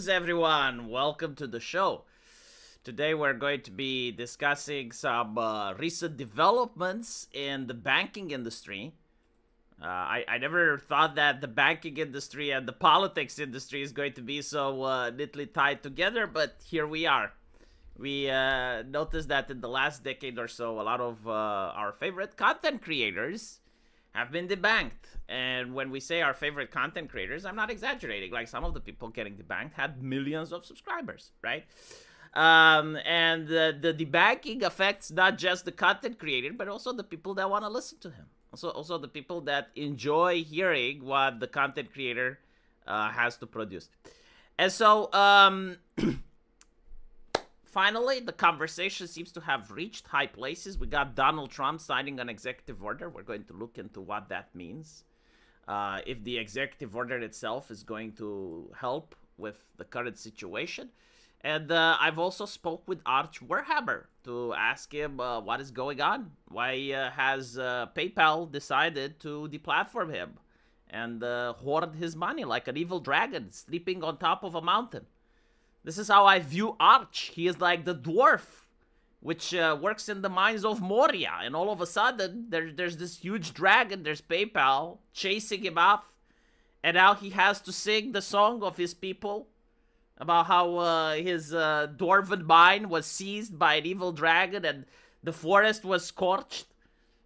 Everyone, welcome to the show. Today we're going to be discussing some recent developments in the banking industry. I never thought that the banking industry and the politics industry is going to be so neatly tied together, but here we are. We noticed that in the last decade or so, a lot of our favorite content creators have been debanked. And when we say our favorite content creators, I'm not exaggerating. Like some of the people getting debanked had millions of subscribers, right? And the debanking affects not just the content creator, but also the people that want to listen to him. Also the people that enjoy hearing what the content creator has to produce. And so, finally, the conversation seems to have reached high places. We got Donald Trump signing an executive order. We're going to look into what that means. If the executive order itself is going to help with the current situation. And I've also spoke with Arch Warhammer to ask him what is going on. Why has PayPal decided to deplatform him and hoard his money like an evil dragon sleeping on top of a mountain? This is how I view Arch. He is like the dwarf, which works in the mines of Moria. And all of a sudden, there's this huge dragon, there's PayPal, chasing him off. And now he has to sing the song of his people about how his dwarven mine was seized by an evil dragon and the forest was scorched.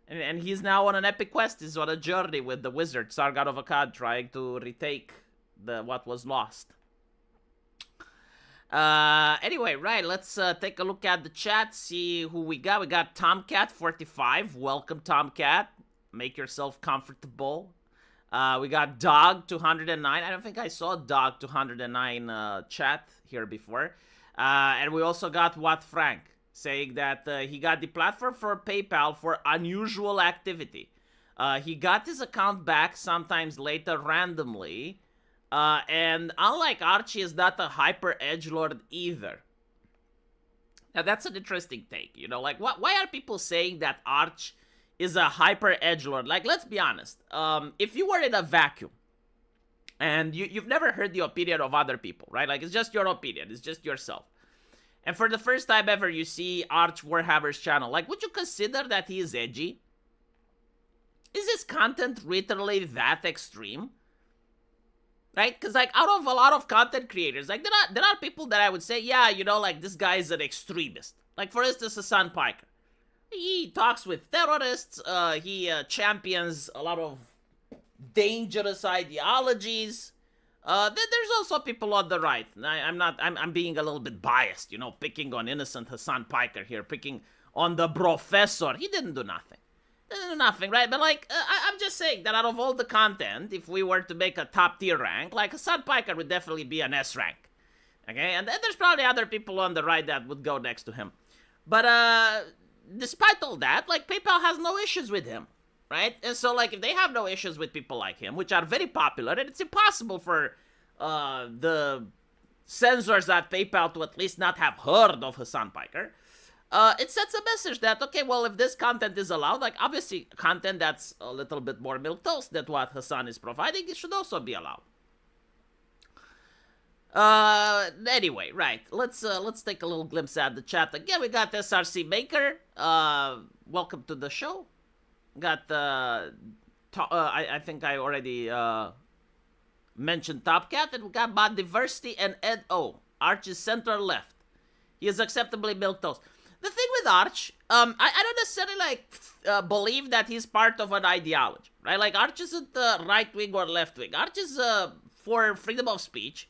And he's now on an epic quest. He's on a journey with the wizard, Sargon of Akkad, trying to retake what was lost. Anyway, right, let's take a look at the chat, see who we got. We got Tomcat45. Welcome, Tomcat. Make yourself comfortable. We got Dog209. I don't think I saw Dog209 chat here before. And we also got What Frank saying that he got the platform for PayPal for unusual activity. He got his account back sometimes later randomly. And unlike Archie, is not a hyper edgelord either. Now that's an interesting take, you know, like why are people saying that Arch is a hyper edgelord? Like, let's be honest. If you were in a vacuum and you've never heard the opinion of other people, right? Like, it's just your opinion, it's just yourself. And for the first time ever, you see Arch Warhammer's channel. Like, would you consider that he is edgy? Is his content literally that extreme? Right? Because, like, out of a lot of content creators, like, there are people that I would say, yeah, you know, like, this guy is an extremist. Like, for instance, Hassan Piker. He talks with terrorists. He champions a lot of dangerous ideologies. There's also people on the right. I'm being a little bit biased, you know, picking on innocent Hassan Piker here, picking on the professor. He didn't do nothing. Nothing, right? But, like, I'm just saying that out of all the content, if we were to make a top tier rank, like, Hassan Piker would definitely be an S rank. Okay? And then there's probably other people on the right that would go next to him. But, despite all that, like, PayPal has no issues with him, right? And so, like, if they have no issues with people like him, which are very popular, and it's impossible for the censors at PayPal to at least not have heard of Hassan Piker, it sets a message that, okay, well, if this content is allowed, like, obviously, content that's a little bit more milquetoast than what Hassan is providing, it should also be allowed. Anyway, right, let's take a little glimpse at the chat. Again, we got SRC Maker. Welcome to the show. Got, I think I already, mentioned Topcat, and we got Mod Diversity and Ed O. Arch is center left. He is acceptably milquetoast. The thing with Arch, I don't necessarily, like, believe that he's part of an ideology, right? Like, Arch isn't right wing or left wing. Arch is for freedom of speech,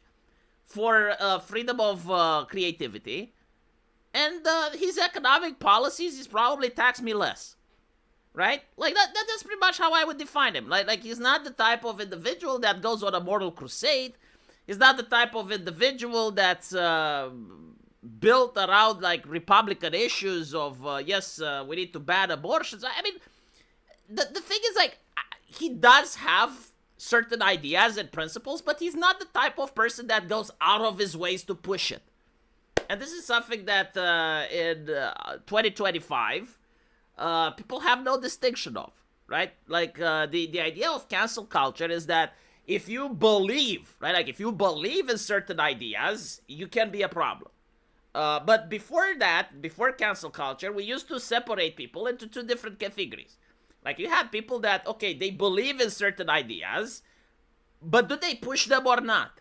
for freedom of creativity, and his economic policies is probably tax me less, right? Like, that's pretty much how I would define him. Like he's not the type of individual that goes on a moral crusade. He's not the type of individual that's built around, like, Republican issues of, yes, we need to ban abortions. I mean, the thing is, like, he does have certain ideas and principles, but he's not the type of person that goes out of his ways to push it. And this is something that in 2025, people have no distinction of, right? Like, the idea of cancel culture is that if you believe, right? Like if you believe in certain ideas, you can be a problem. But before that, before cancel culture, we used to separate people into two different categories. Like you had people that, okay, they believe in certain ideas, but do they push them or not?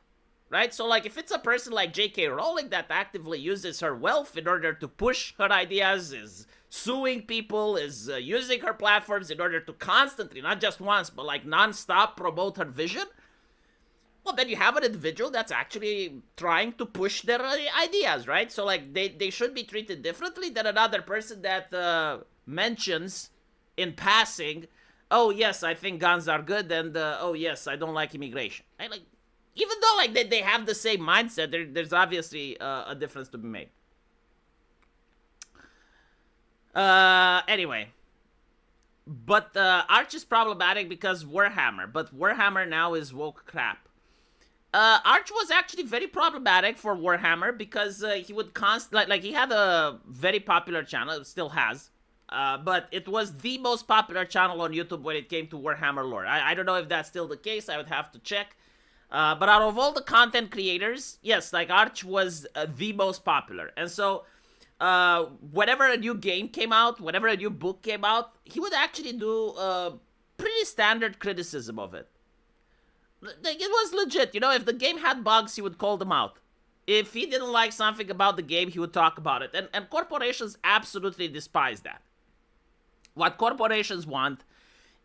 Right? So like if it's a person like J.K. Rowling that actively uses her wealth in order to push her ideas, is suing people, is using her platforms in order to constantly, not just once, but like non-stop promote her vision, well, then you have an individual that's actually trying to push their ideas, right? So like they should be treated differently than another person that mentions in passing, oh yes, I think guns are good, and oh yes, I don't like immigration. Right? Like, even though like they have the same mindset, there's obviously a difference to be made. Anyway, but Arch is problematic because Warhammer, but Warhammer now is woke crap. Arch was actually very problematic for Warhammer because he would like he had a very popular channel, it still has, but it was the most popular channel on YouTube when it came to Warhammer lore. I don't know if that's still the case, I would have to check. But out of all the content creators, yes, like Arch was the most popular. And so whenever a new game came out, whenever a new book came out, he would actually do pretty standard criticism of it. Like, it was legit, you know, if the game had bugs, he would call them out. If he didn't like something about the game, he would talk about it. And corporations absolutely despise that. What corporations want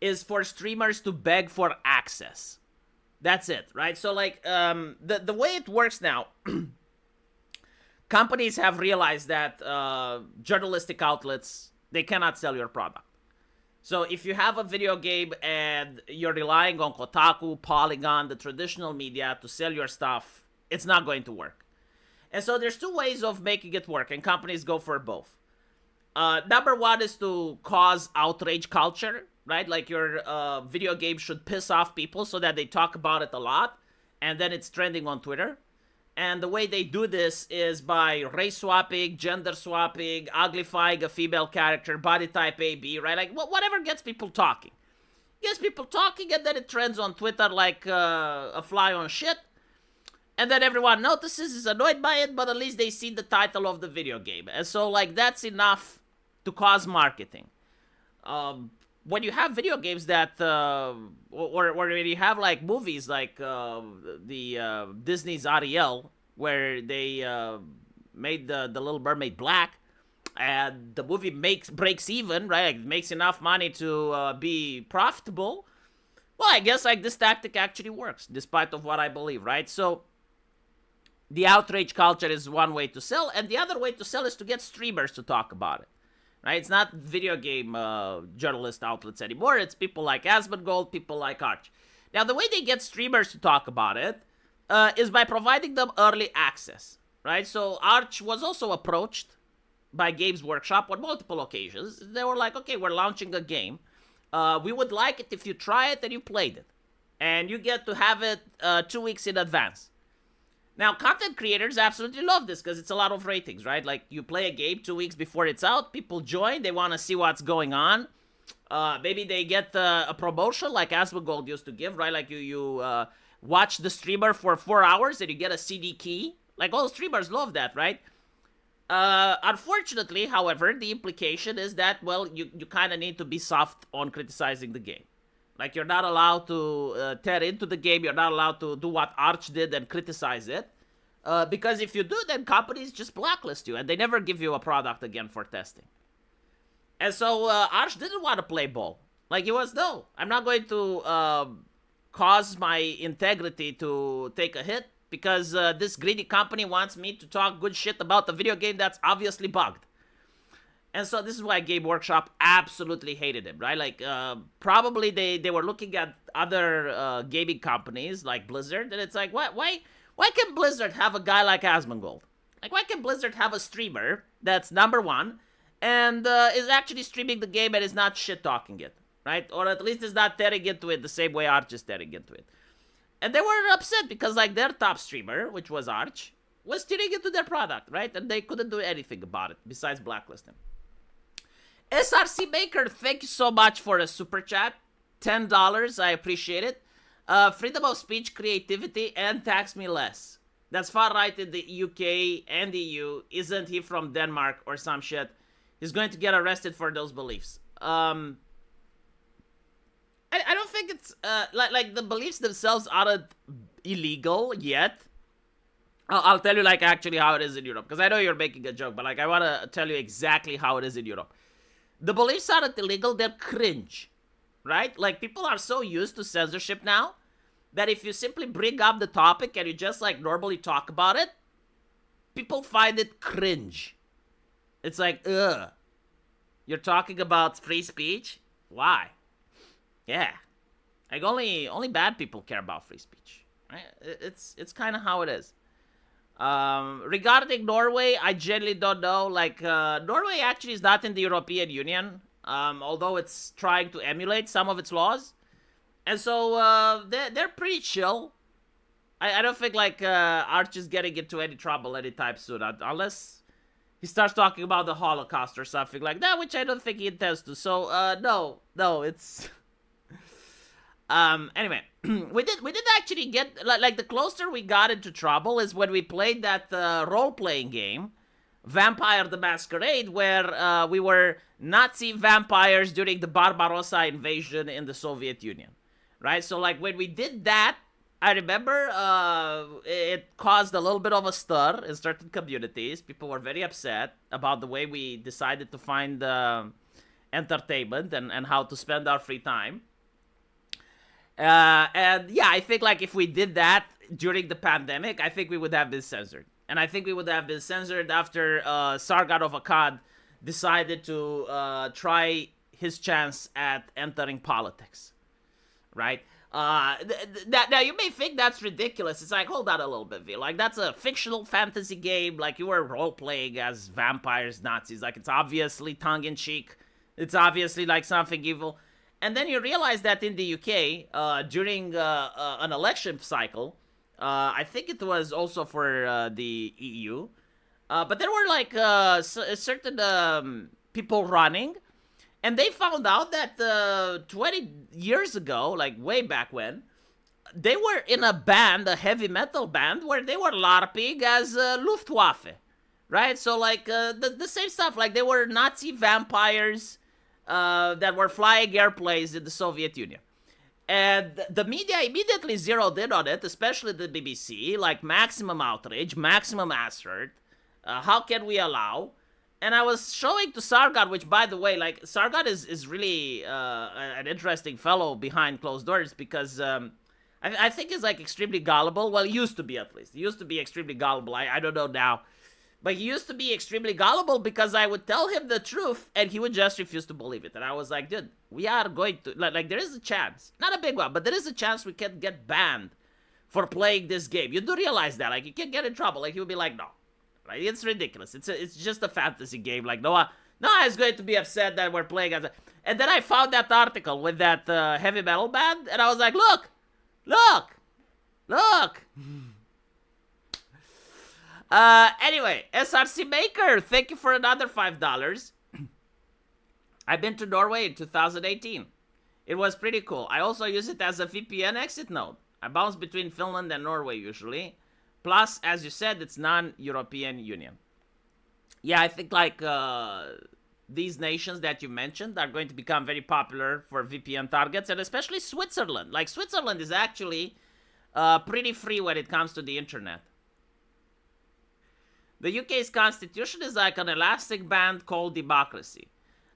is for streamers to beg for access. That's it, right? So, like, the way it works now, companies have realized that journalistic outlets, they cannot sell your product. So if you have a video game and you're relying on Kotaku, Polygon, the traditional media to sell your stuff, it's not going to work. And so there's two ways of making it work, and companies go for both. Number one is to cause outrage culture, right? Like your video game should piss off people so that they talk about it a lot, and then it's trending on Twitter. And the way they do this is by race swapping, gender swapping, uglifying a female character, body type A, B, right? Like, whatever gets people talking. Gets people talking, and then it trends on Twitter like a fly on shit. And then everyone notices, is annoyed by it, but at least they see the title of the video game. And so, like, that's enough to cause marketing. When you have video games that, or when you have like movies like the Disney's Ariel, where they made the Little Mermaid black, and the movie breaks even, right? It makes enough money to be profitable. Well, I guess like this tactic actually works, despite of what I believe, right? So the outrage culture is one way to sell, and the other way to sell is to get streamers to talk about it. Right? It's not video game journalist outlets anymore. It's people like Asmongold, people like Arch. Now, the way they get streamers to talk about it is by providing them early access. Right? So Arch was also approached by Games Workshop on multiple occasions. They were like, okay, we're launching a game. We would like it if you try it and you played it. And you get to have it 2 weeks in advance. Now, content creators absolutely love this because it's a lot of ratings, right? Like, you play a game 2 weeks before it's out, people join, they want to see what's going on. Maybe they get a promotion like Asmongold used to give, right? Like, you watch the streamer for 4 hours and you get a CD key. Like, all streamers love that, right? Unfortunately, however, the implication is that, well, you kind of need to be soft on criticizing the game. Like, you're not allowed to tear into the game. You're not allowed to do what Arch did and criticize it. Because if you do, then companies just blacklist you. And they never give you a product again for testing. And so Arch didn't want to play ball. Like, he was, no, I'm not going to cause my integrity to take a hit. Because this greedy company wants me to talk good shit about the video game that's obviously bugged. And so this is why Game Workshop absolutely hated him, right? Like, probably they were looking at other gaming companies like Blizzard, and it's like, why can Blizzard have a guy like Asmongold? Like, why can Blizzard have a streamer that's number one and is actually streaming the game and is not shit-talking it, right? Or at least is not tearing into it the same way Arch is tearing into it. And they were upset because, like, their top streamer, which was Arch, was tearing into their product, right? And they couldn't do anything about it besides blacklist him. SRC Maker, thank you so much for a super chat. $10, I appreciate it. freedom of speech, creativity, and tax me less. That's far right in the UK and the EU. Isn't he from Denmark or some shit? He's going to get arrested for those beliefs. I don't think it's like the beliefs themselves aren't illegal yet. I'll tell you like actually how it is in Europe, because I know you're making a joke, but like I want to tell you exactly how it is in Europe. The beliefs aren't illegal, they're cringe, right? Like people are so used to censorship now that if you simply bring up the topic and you just like normally talk about it, people find it cringe. It's like, ugh, you're talking about free speech? Why? Yeah, like only bad people care about free speech, right? It's kind of how it is. Regarding Norway, I generally don't know. Like, Norway actually is not in the European Union, although it's trying to emulate some of its laws. And so, they're pretty chill. I don't think, like, Arch is getting into any trouble anytime soon, unless he starts talking about the Holocaust or something like that, which I don't think he intends to. So, no, it's... Anyway, we did actually get, like the closer we got into trouble is when we played that role-playing game, Vampire the Masquerade, where we were Nazi vampires during the Barbarossa invasion in the Soviet Union, right? So like when we did that, I remember it caused a little bit of a stir in certain communities. People were very upset about the way we decided to find entertainment and how to spend our free time. And yeah, I think like if we did that during the pandemic, I think we would have been censored. And I think we would have been censored after Sargon of Akkad decided to try his chance at entering politics, right? Now you may think that's ridiculous. It's like, hold on a little bit, V. Like that's a fictional fantasy game. Like you were role-playing as vampires, Nazis. Like it's obviously tongue-in-cheek. It's obviously like something evil. And then you realize that in the UK, during an election cycle, I think it was also for the EU, but there were like certain people running, and they found out that 20 years ago, like way back when, they were in a band, a heavy metal band, where they were LARPing as Luftwaffe, right? So like the same stuff, like they were Nazi vampires that were flying airplanes in the Soviet Union. And the media immediately zeroed in on it, especially the BBC, like maximum outrage, maximum ass hurt. How can we allow? And I was showing to Sargon, which by the way, like Sargon is really an interesting fellow behind closed doors because I think he's like extremely gullible. Well, he used to be at least. He used to be extremely gullible. I don't know now. But he used to be extremely gullible because I would tell him the truth and he would just refuse to believe it. And I was like, dude, we are going to... Like there is a chance. Not a big one, but there is a chance we can get banned for playing this game. You do realize that. Like, you can get in trouble. Like, he would be like, no. Like, it's ridiculous. It's just a fantasy game. Like, Noah is going to be upset that we're playing as a... And then I found that article with that heavy metal band. And I was like, look. Anyway, SRC Maker, thank you for another $5. I've been to Norway in 2018. It was pretty cool. I also use it as a VPN exit node. I bounce between Finland and Norway usually. Plus, as you said, it's non-European Union. Yeah, I think like these nations that you mentioned are going to become very popular for VPN targets, and especially Switzerland. Like Switzerland is actually pretty free when it comes to the internet. The UK's constitution is like an elastic band called democracy.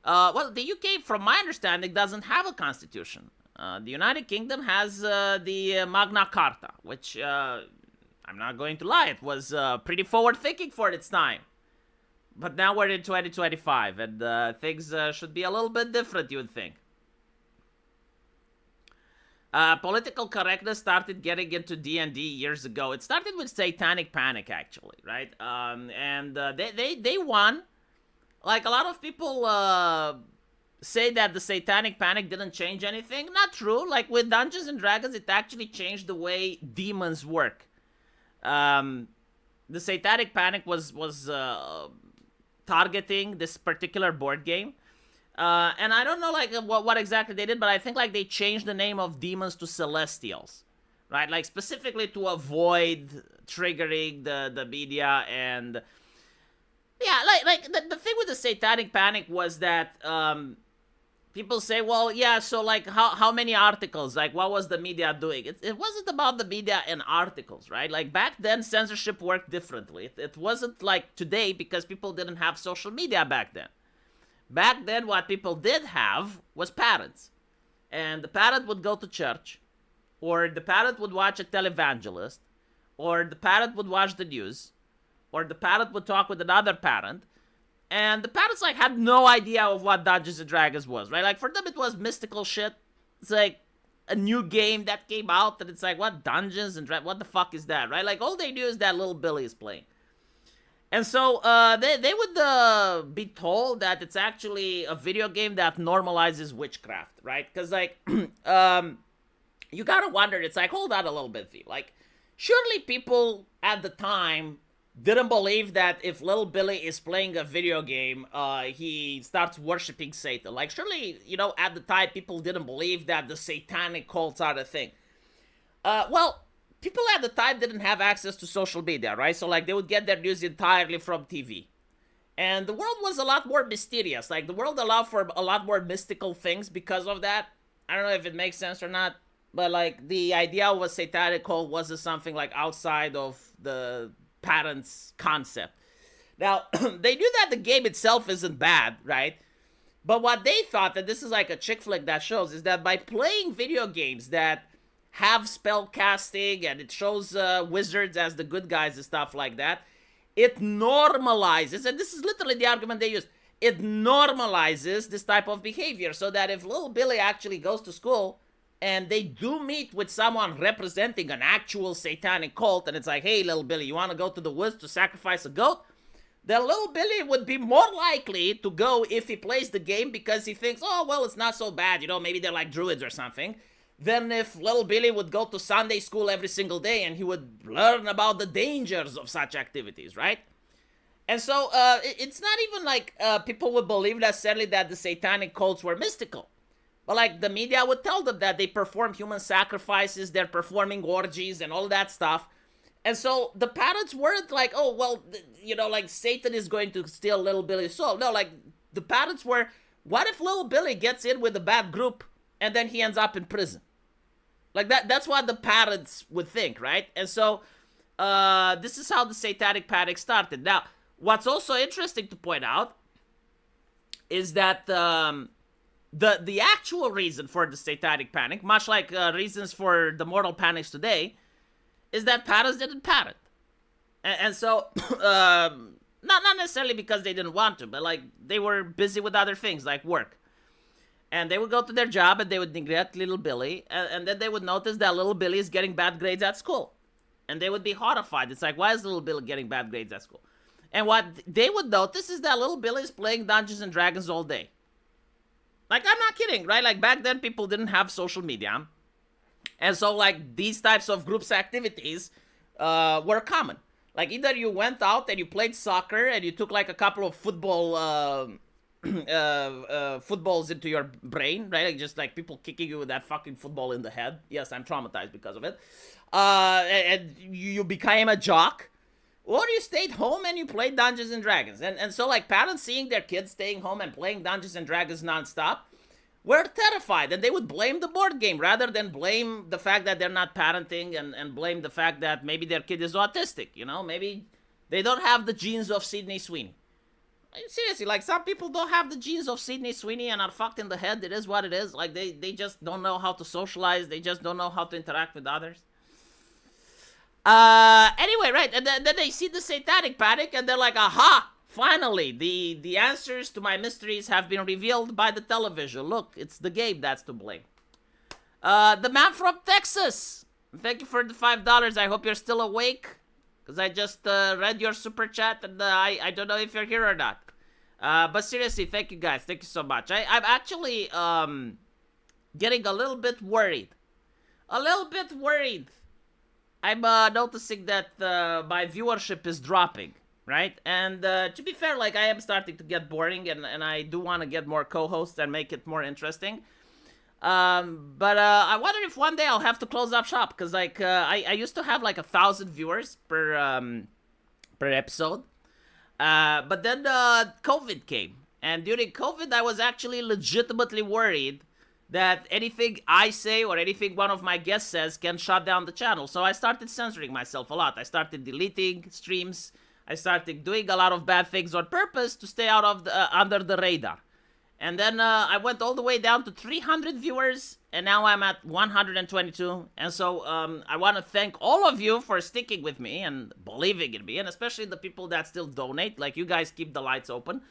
Well, the UK, from my understanding, doesn't have a constitution. The United Kingdom has the Magna Carta, which, I'm not going to lie, it was pretty forward-thinking for its time. But now we're in 2025, and things should be a little bit different, you would think. Political correctness started getting into D&D years ago. It started with Satanic Panic, actually, right? And they won. Like, a lot of people say that the Satanic Panic didn't change anything. Not true. Like, with Dungeons and Dragons, it actually changed the way demons work. The Satanic Panic was targeting this particular board game. And I don't know like what exactly they did, but I think like they changed the name of demons to celestials, right? Like specifically to avoid triggering the media. And yeah, like the thing with the satanic panic was that people say, well, yeah, so like how many articles, like what was the media doing? It wasn't about the media and articles, right? Like back then censorship worked differently. It wasn't like today because people didn't have social media back then. Back then what people did have was parents, and the parent would go to church, or the parent would watch a televangelist, or the parent would watch the news, or the parent would talk with another parent, and the parents like had no idea of what Dungeons and Dragons was, right? Like for them it was mystical shit. It's like a new game that came out, and it's like, what, Dungeons and Dragons? What the fuck is that, right? Like all they knew is that little Billy is playing. And so they would be told that it's actually a video game that normalizes witchcraft, right? Because like you gotta wonder, it's like, hold on a little bit, V. Like surely people at the time didn't believe that if little Billy is playing a video game, he starts worshiping Satan. Like surely, you know, at the time people didn't believe that the satanic cults are the thing. Well, people at the time didn't have access to social media, right? So like they would get their news entirely from TV. And the world was a lot more mysterious. Like the world allowed for a lot more mystical things because of that. I don't know if it makes sense or not, but like the idea of a satanic cult wasn't something like outside of the parents' concept. Now, they knew that the game itself isn't bad, right? But what they thought, that this is like a chick flick that shows, is that by playing video games that have spell casting and it shows wizards as the good guys and stuff like that, it normalizes, and this is literally the argument they use, it normalizes this type of behavior, so that if little Billy actually goes to school and they do meet with someone representing an actual satanic cult, and it's like, hey, little Billy, you want to go to the woods to sacrifice a goat? Then little Billy would be more likely to go if he plays the game because he thinks, oh, well, it's not so bad, you know, maybe they're like druids or something, than if little Billy would go to Sunday school every single day and he would learn about the dangers of such activities, right? And so it's not even like people would believe necessarily that the satanic cults were mystical. But like the media would tell them that they perform human sacrifices, they're performing orgies and all that stuff. And so the parents weren't like, oh, well, you know, like Satan is going to steal little Billy's soul. No, like the parents were, what if little Billy gets in with a bad group and then he ends up in prison? Like that's what the parents would think, right? And so this is how the satanic panic started. Now, what's also interesting to point out is that the actual reason for the satanic panic, much like reasons for the mortal panics today, is that parents didn't parent. And so, not necessarily because they didn't want to, but like they were busy with other things like work. And they would go to their job and they would neglect little Billy. And then they would notice that little Billy is getting bad grades at school. And they would be horrified. It's like, why is little Billy getting bad grades at school? And what they would notice is that little Billy is playing Dungeons and Dragons all day. Like, I'm not kidding, right? Like, back then people didn't have social media. And so, like, these types of groups activities were common. Like, either you went out and you played soccer and you took, like, a couple of footballs into your brain, right? Like, just, like, people kicking you with that fucking football in the head. Yes, I'm traumatized because of it. And you became a jock. Or you stayed home and you played Dungeons and Dragons. And so, like, parents seeing their kids staying home and playing Dungeons and Dragons nonstop were terrified, and they would blame the board game rather than blame the fact that they're not parenting and blame the fact that maybe their kid is autistic, you know? Maybe they don't have the genes of Sydney Sweeney. Seriously, like, some people don't have the genes of Sydney Sweeney and are fucked in the head. It is what it is. Like, they just don't know how to socialize. They just don't know how to interact with others. Anyway, right, and then they see the satanic panic, and they're like, aha! Finally, the answers to my mysteries have been revealed by the television. Look, it's the game that's to blame. The man from Texas. Thank you for the $5. I hope you're still awake, because I just read your super chat, and I don't know if you're here or not. But seriously, thank you guys. Thank you so much. I'm actually getting a little bit worried. I'm noticing that my viewership is dropping. right? And to be fair, like I am starting to get boring, and I do want to get more co-hosts and make it more interesting. But I wonder if one day I'll have to close up shop because like I used to have like 1,000 viewers per episode. But then COVID came, and during COVID, I was actually legitimately worried that anything I say or anything one of my guests says can shut down the channel. So I started censoring myself a lot. I started deleting streams. I started doing a lot of bad things on purpose to stay out of the under the radar. And then I went all the way down to 300 viewers, and now I'm at 122. And so I want to thank all of you for sticking with me and believing in me, and especially the people that still donate. Like, you guys keep the lights open.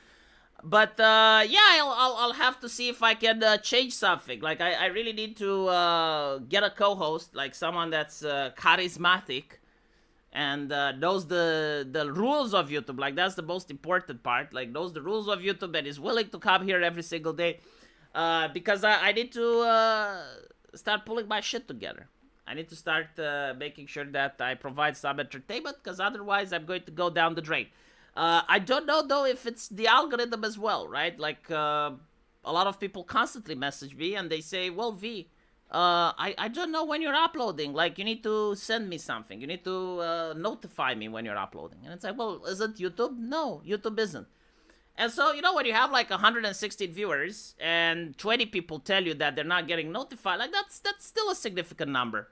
But yeah, I'll have to see if I can change something. Like, I really need to get a co-host, like someone that's charismatic and knows the rules of YouTube. Like, that's the most important part. Like, knows the rules of YouTube and is willing to come here every single day. Because I need to start pulling my shit together. I need to start making sure that I provide some entertainment, because otherwise I'm going to go down the drain. I don't know, though, if it's the algorithm as well, right? Like, a lot of people constantly message me and they say, well, V, I don't know when you're uploading. Like, you need to send me something. You need to notify me when you're uploading. And it's like, well, isn't YouTube? No, YouTube isn't. And so, you know, when you have like 116 viewers and 20 people tell you that they're not getting notified, like, that's still a significant number.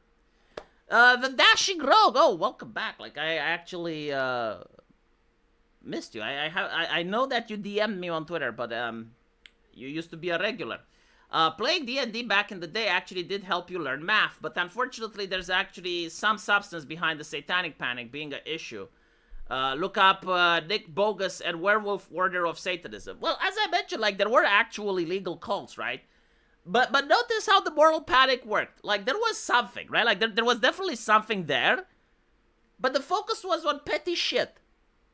The Dashing Rogue, oh, welcome back. Like, I actually missed you. I know that you DM'd me on Twitter, but you used to be a regular. Playing D&D back in the day actually did help you learn math, but unfortunately there's actually some substance behind the satanic panic being an issue. Look up Nick Bogus and Werewolf Order of Satanism. Well, as I mentioned, like, there were actual illegal cults, right? But notice how the moral panic worked. Like, there was something, right? Like, there was definitely something there, but the focus was on petty shit.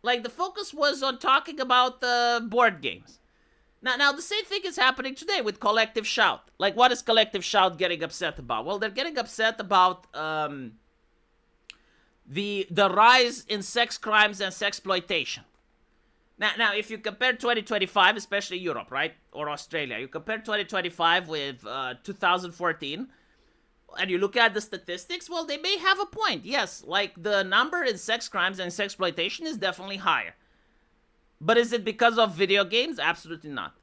Like, the focus was on talking about board games. Now, the same thing is happening today with Collective Shout. Like, what is Collective Shout getting upset about? Well, they're getting upset about the rise in sex crimes and sexploitation. Now, if you compare 2025, especially Europe, right, or Australia, you compare 2025 with 2014, and you look at the statistics, well, they may have a point. Yes, like, the number in sex crimes and sexploitation is definitely higher. But is it because of video games? Absolutely not.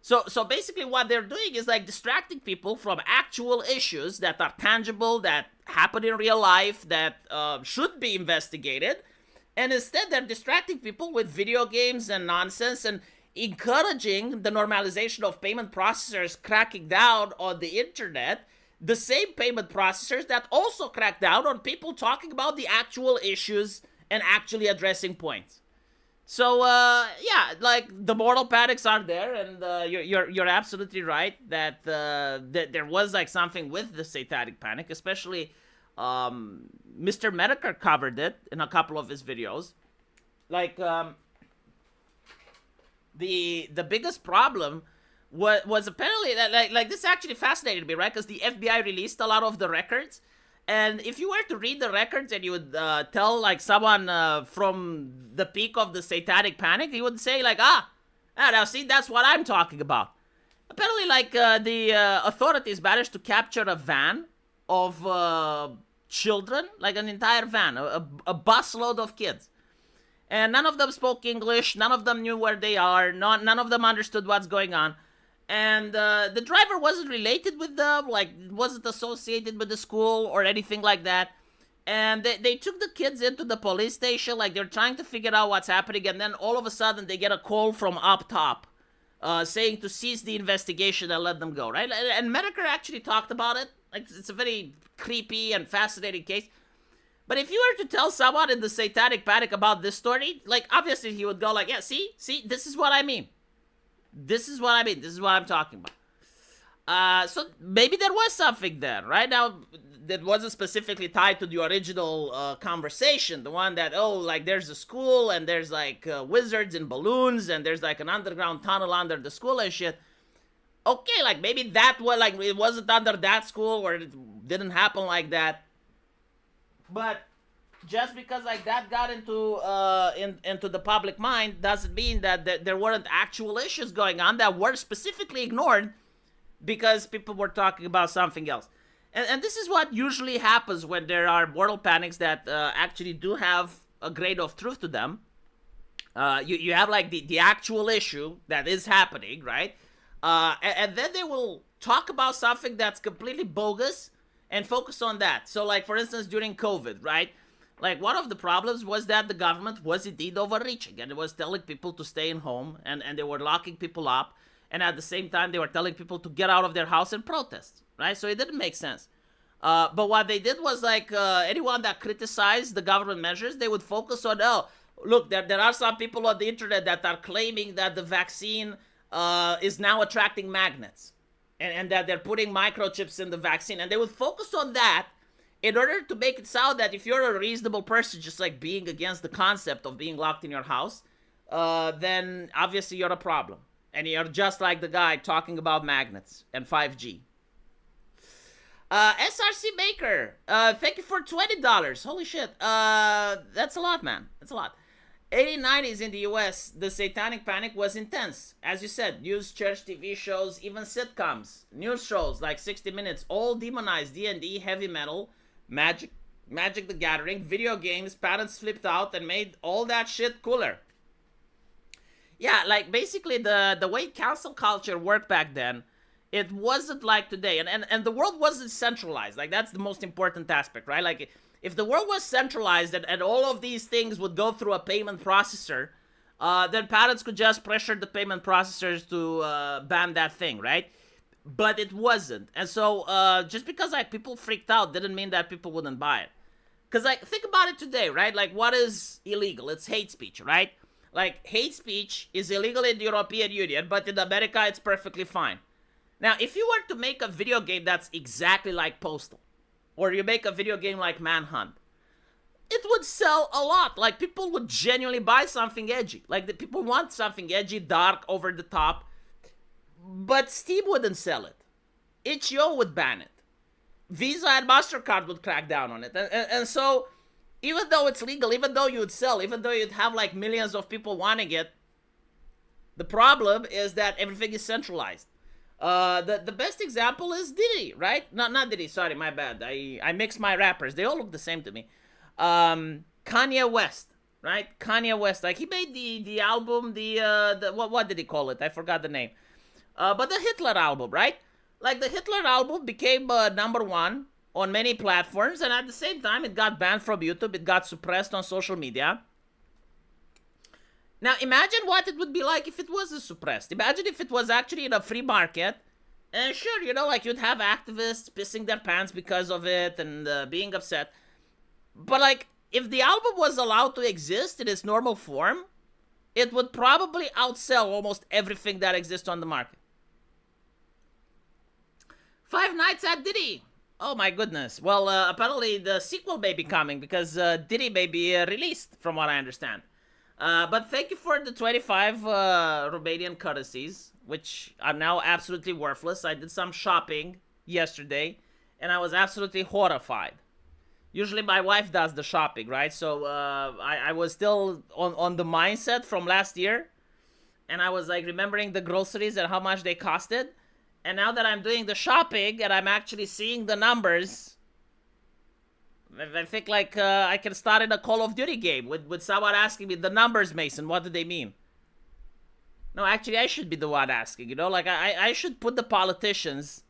So basically what they're doing is, like, distracting people from actual issues that are tangible, that happen in real life, that should be investigated. And instead they're distracting people with video games and nonsense, and encouraging the normalization of payment processors cracking down on the internet. The same payment processors that also crack down on people talking about the actual issues and actually addressing points. So, yeah, like, the moral panics are there, and you're absolutely right that there was, like, something with the satanic panic, especially Mr. Medicare covered it in a couple of his videos. Like, the biggest problem was apparently that, like this actually fascinated me, right? Because the FBI released a lot of the records. And if you were to read the records and you would tell, like, someone from the peak of the satanic panic, he would say, like, now see, that's what I'm talking about. Apparently, like, the authorities managed to capture a van of children, like an entire van, a busload of kids. And none of them spoke English, none of them knew where they are, none of them understood what's going on. And the driver wasn't related with them, like, wasn't associated with the school or anything like that. And they took the kids into the police station, like, they're trying to figure out what's happening, and then all of a sudden they get a call from up top saying to cease the investigation and let them go, right? And Medicare actually talked about it. Like, it's a very creepy and fascinating case. But if you were to tell someone in the satanic panic about this story, like, obviously he would go like, yeah, see, this is what I mean. This is what I mean. This is what I'm talking about. So maybe there was something there, right? Now, that wasn't specifically tied to the original conversation. The one that, oh, like, there's a school and there's, like, wizards and balloons and there's, like, an underground tunnel under the school and shit. Okay, like, maybe that was, like, it wasn't under that school or it didn't happen like that. But just because like that got into the public mind doesn't mean that there weren't actual issues going on that were specifically ignored because people were talking about something else. And this is what usually happens when there are moral panics that actually do have a grain of truth to them. You have like the actual issue that is happening, right? And then they will talk about something that's completely bogus and focus on that. So like, for instance, during COVID, right? Like, one of the problems was that the government was indeed overreaching, and it was telling people to stay in home, and they were locking people up, and at the same time, they were telling people to get out of their house and protest, right? So it didn't make sense. But what they did was, like, anyone that criticized the government measures, they would focus on, oh, look, there are some people on the internet that are claiming that the vaccine is now attracting magnets, and that they're putting microchips in the vaccine, and they would focus on that in order to make it sound that if you're a reasonable person, just like being against the concept of being locked in your house, then obviously you're a problem. And you're just like the guy talking about magnets and 5G. SRC Baker, thank you for $20. Holy shit. That's a lot, man. That's a lot. 80s, 90s in the US, the satanic panic was intense. As you said, news, church, TV shows, even sitcoms, news shows like 60 Minutes, all demonized D&D, heavy metal, Magic the Gathering, video games. Parents flipped out and made all that shit cooler. Yeah, like basically the way cancel culture worked back then, it wasn't like today. And the world wasn't centralized. Like, that's the most important aspect, right? Like, if the world was centralized and all of these things would go through a payment processor, then parents could just pressure the payment processors to ban that thing, right? But it wasn't. And so just because like people freaked out didn't mean that people wouldn't buy it. Because like, think about it today, right? Like, what is illegal? It's hate speech, right? Like, hate speech is illegal in the European Union, but in America it's perfectly fine. Now, if you were to make a video game that's exactly like Postal, or you make a video game like Manhunt, it would sell a lot. Like, people would genuinely buy something edgy. Like, the people want something edgy, dark, over the top. But Steam wouldn't sell it. itch.io would ban it. Visa and MasterCard would crack down on it. And so, even though it's legal, even though you'd sell, even though you'd have like millions of people wanting it, the problem is that everything is centralized. The best example is Diddy, right? Not Diddy, sorry, my bad. I mix my rappers. They all look the same to me. Kanye West, right? Kanye West, like, he made the album, what did he call it? I forgot the name. But the Hitler album, right? Like, the Hitler album became number one on many platforms, and at the same time, it got banned from YouTube. It got suppressed on social media. Now, imagine what it would be like if it wasn't suppressed. Imagine if it was actually in a free market. And sure, you know, like, you'd have activists pissing their pants because of it and being upset. But, like, if the album was allowed to exist in its normal form, it would probably outsell almost everything that exists on the market. Five Nights at Diddy. Oh my goodness. Well, apparently the sequel may be coming because Diddy may be released, from what I understand. But thank you for the 25 Romanian currencies, which are now absolutely worthless. I did some shopping yesterday, and I was absolutely horrified. Usually my wife does the shopping, right? So I was still on the mindset from last year, and I was like remembering the groceries and how much they costed. And now that I'm doing the shopping and I'm actually seeing the numbers, I think like I can start in a Call of Duty game with someone asking me, the numbers, Mason, what do they mean? No, actually, I should be the one asking, you know? Like, I should put the politicians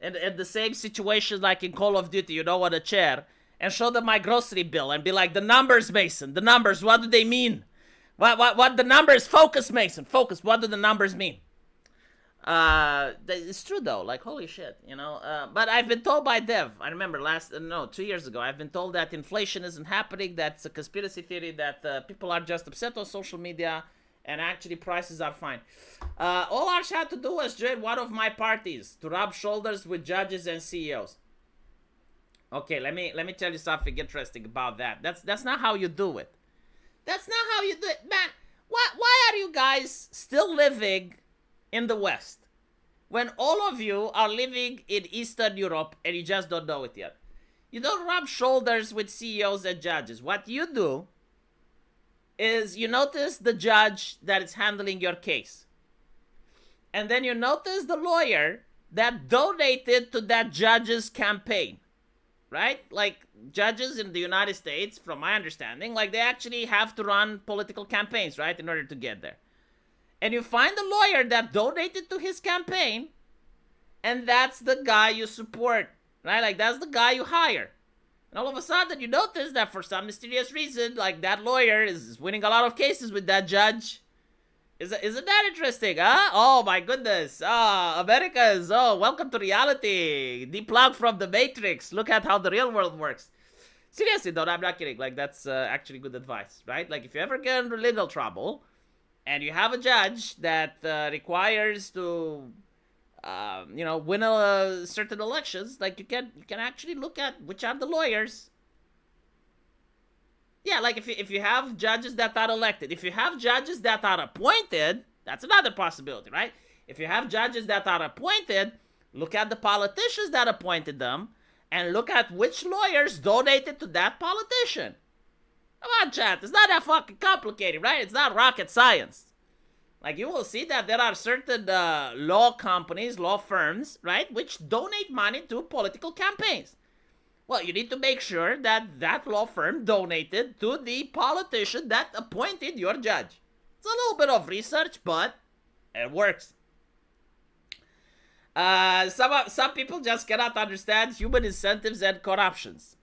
in the same situation like in Call of Duty, you know, on a chair, and show them my grocery bill and be like, the numbers, Mason, the numbers, what do they mean? What the numbers? Focus, Mason, focus, what do the numbers mean? It's true though, like, holy shit, you know, but I've been told by Dev, I remember 2 years ago, I've been told that inflation isn't happening, that's a conspiracy theory, that people are just upset on social media, and actually prices are fine. All Arsh had to do was join one of my parties to rub shoulders with judges and CEOs. Okay, let me tell you something interesting about that. That's not how you do it. That's not how you do it, man. Why are you guys still living in the West when all of you are living in Eastern Europe and you just don't know it yet? You don't rub shoulders with CEOs and judges. What you do is you notice the judge that is handling your case. And then you notice the lawyer that donated to that judge's campaign. Right? Like, judges in the United States, from my understanding, like, they actually have to run political campaigns, right, in order to get there. And you find a lawyer that donated to his campaign, and that's the guy you support, right? Like, that's the guy you hire. And all of a sudden, you notice that for some mysterious reason, like, that lawyer is winning a lot of cases with that judge. Isn't that interesting, huh? Oh, my goodness. America is, welcome to reality. Deplugged from the Matrix. Look at how the real world works. Seriously, though, I'm not kidding. Like, that's actually good advice, right? Like, if you ever get into legal trouble, and you have a judge that requires to, win certain elections, like, you can actually look at which are the lawyers. Yeah, like if you have judges that are elected, if you have judges that are appointed, that's another possibility, right? If you have judges that are appointed, look at the politicians that appointed them, and look at which lawyers donated to that politician. Come on, chat, it's not that fucking complicated, right? It's not rocket science. Like, you will see that there are certain law companies, law firms, right, which donate money to political campaigns. Well, you need to make sure that that law firm donated to the politician that appointed your judge. It's a little bit of research, but it works. Some people just cannot understand human incentives and corruptions.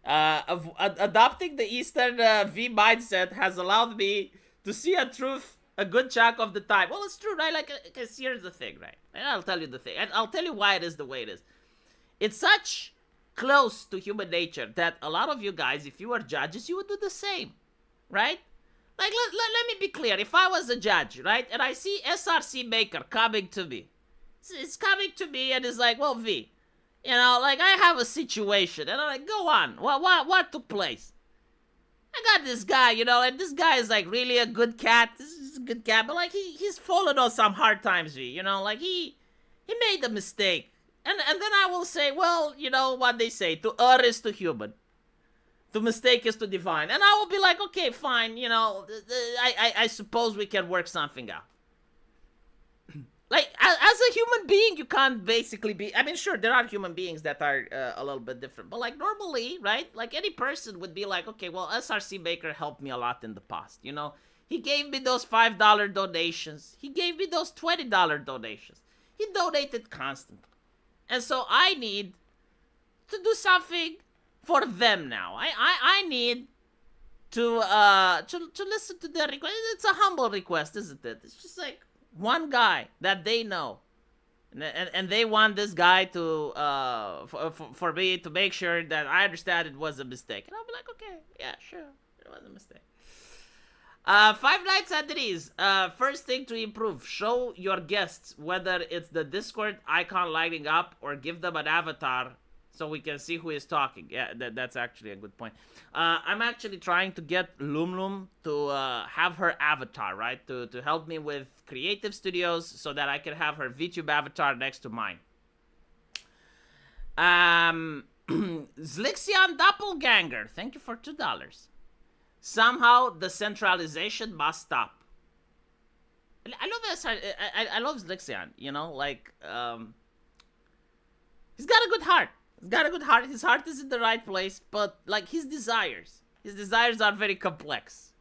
Adopting the Eastern V mindset has allowed me to see a truth a good chunk of the time. Well, it's true, right? Like, because here's the thing, right? And I'll tell you the thing. And I'll tell you why it is the way it is. It's such close to human nature that a lot of you guys, if you were judges, you would do the same, right? Like, let me be clear. If I was a judge, right, and I see SRC Maker coming to me, it's coming to me and it's like, well, V, like, I have a situation, and I'm like, go on. What took place? I got this guy, and this guy is like really a good cat. This is a good cat, but like he's fallen on some hard times, V. Like he made a mistake. And then I will say, well, what they say, to err is to human. To mistake is to divine. And I will be like, okay, fine, I suppose we can work something out. Like, as a human being, you can't basically be, I mean, sure, there are human beings that are a little bit different. But, like, normally, right, like, any person would be like, okay, well, SRC Baker helped me a lot in the past, He gave me those $5 donations. He gave me those $20 donations. He donated constantly. And so I need to do something for them now. I need to listen to their request. It's a humble request, isn't it? It's just like one guy that they know, and they want this guy to for me to make sure that I understand it was a mistake. And I'll be like, okay, yeah, sure, it was a mistake. Five Nights at Denise. First thing to improve, show your guests whether it's the Discord icon lighting up or give them an avatar so we can see who is talking. Yeah, that's actually a good point. I'm actually trying to get Lum to have her avatar, right? To help me with creative studios so that I can have her VTube avatar next to mine. Zlixian Doppelganger, thank you for $2. Somehow the centralization must stop. I love this. I love Zlixian. Like he's got a good heart. His heart is in the right place, but like his desires are very complex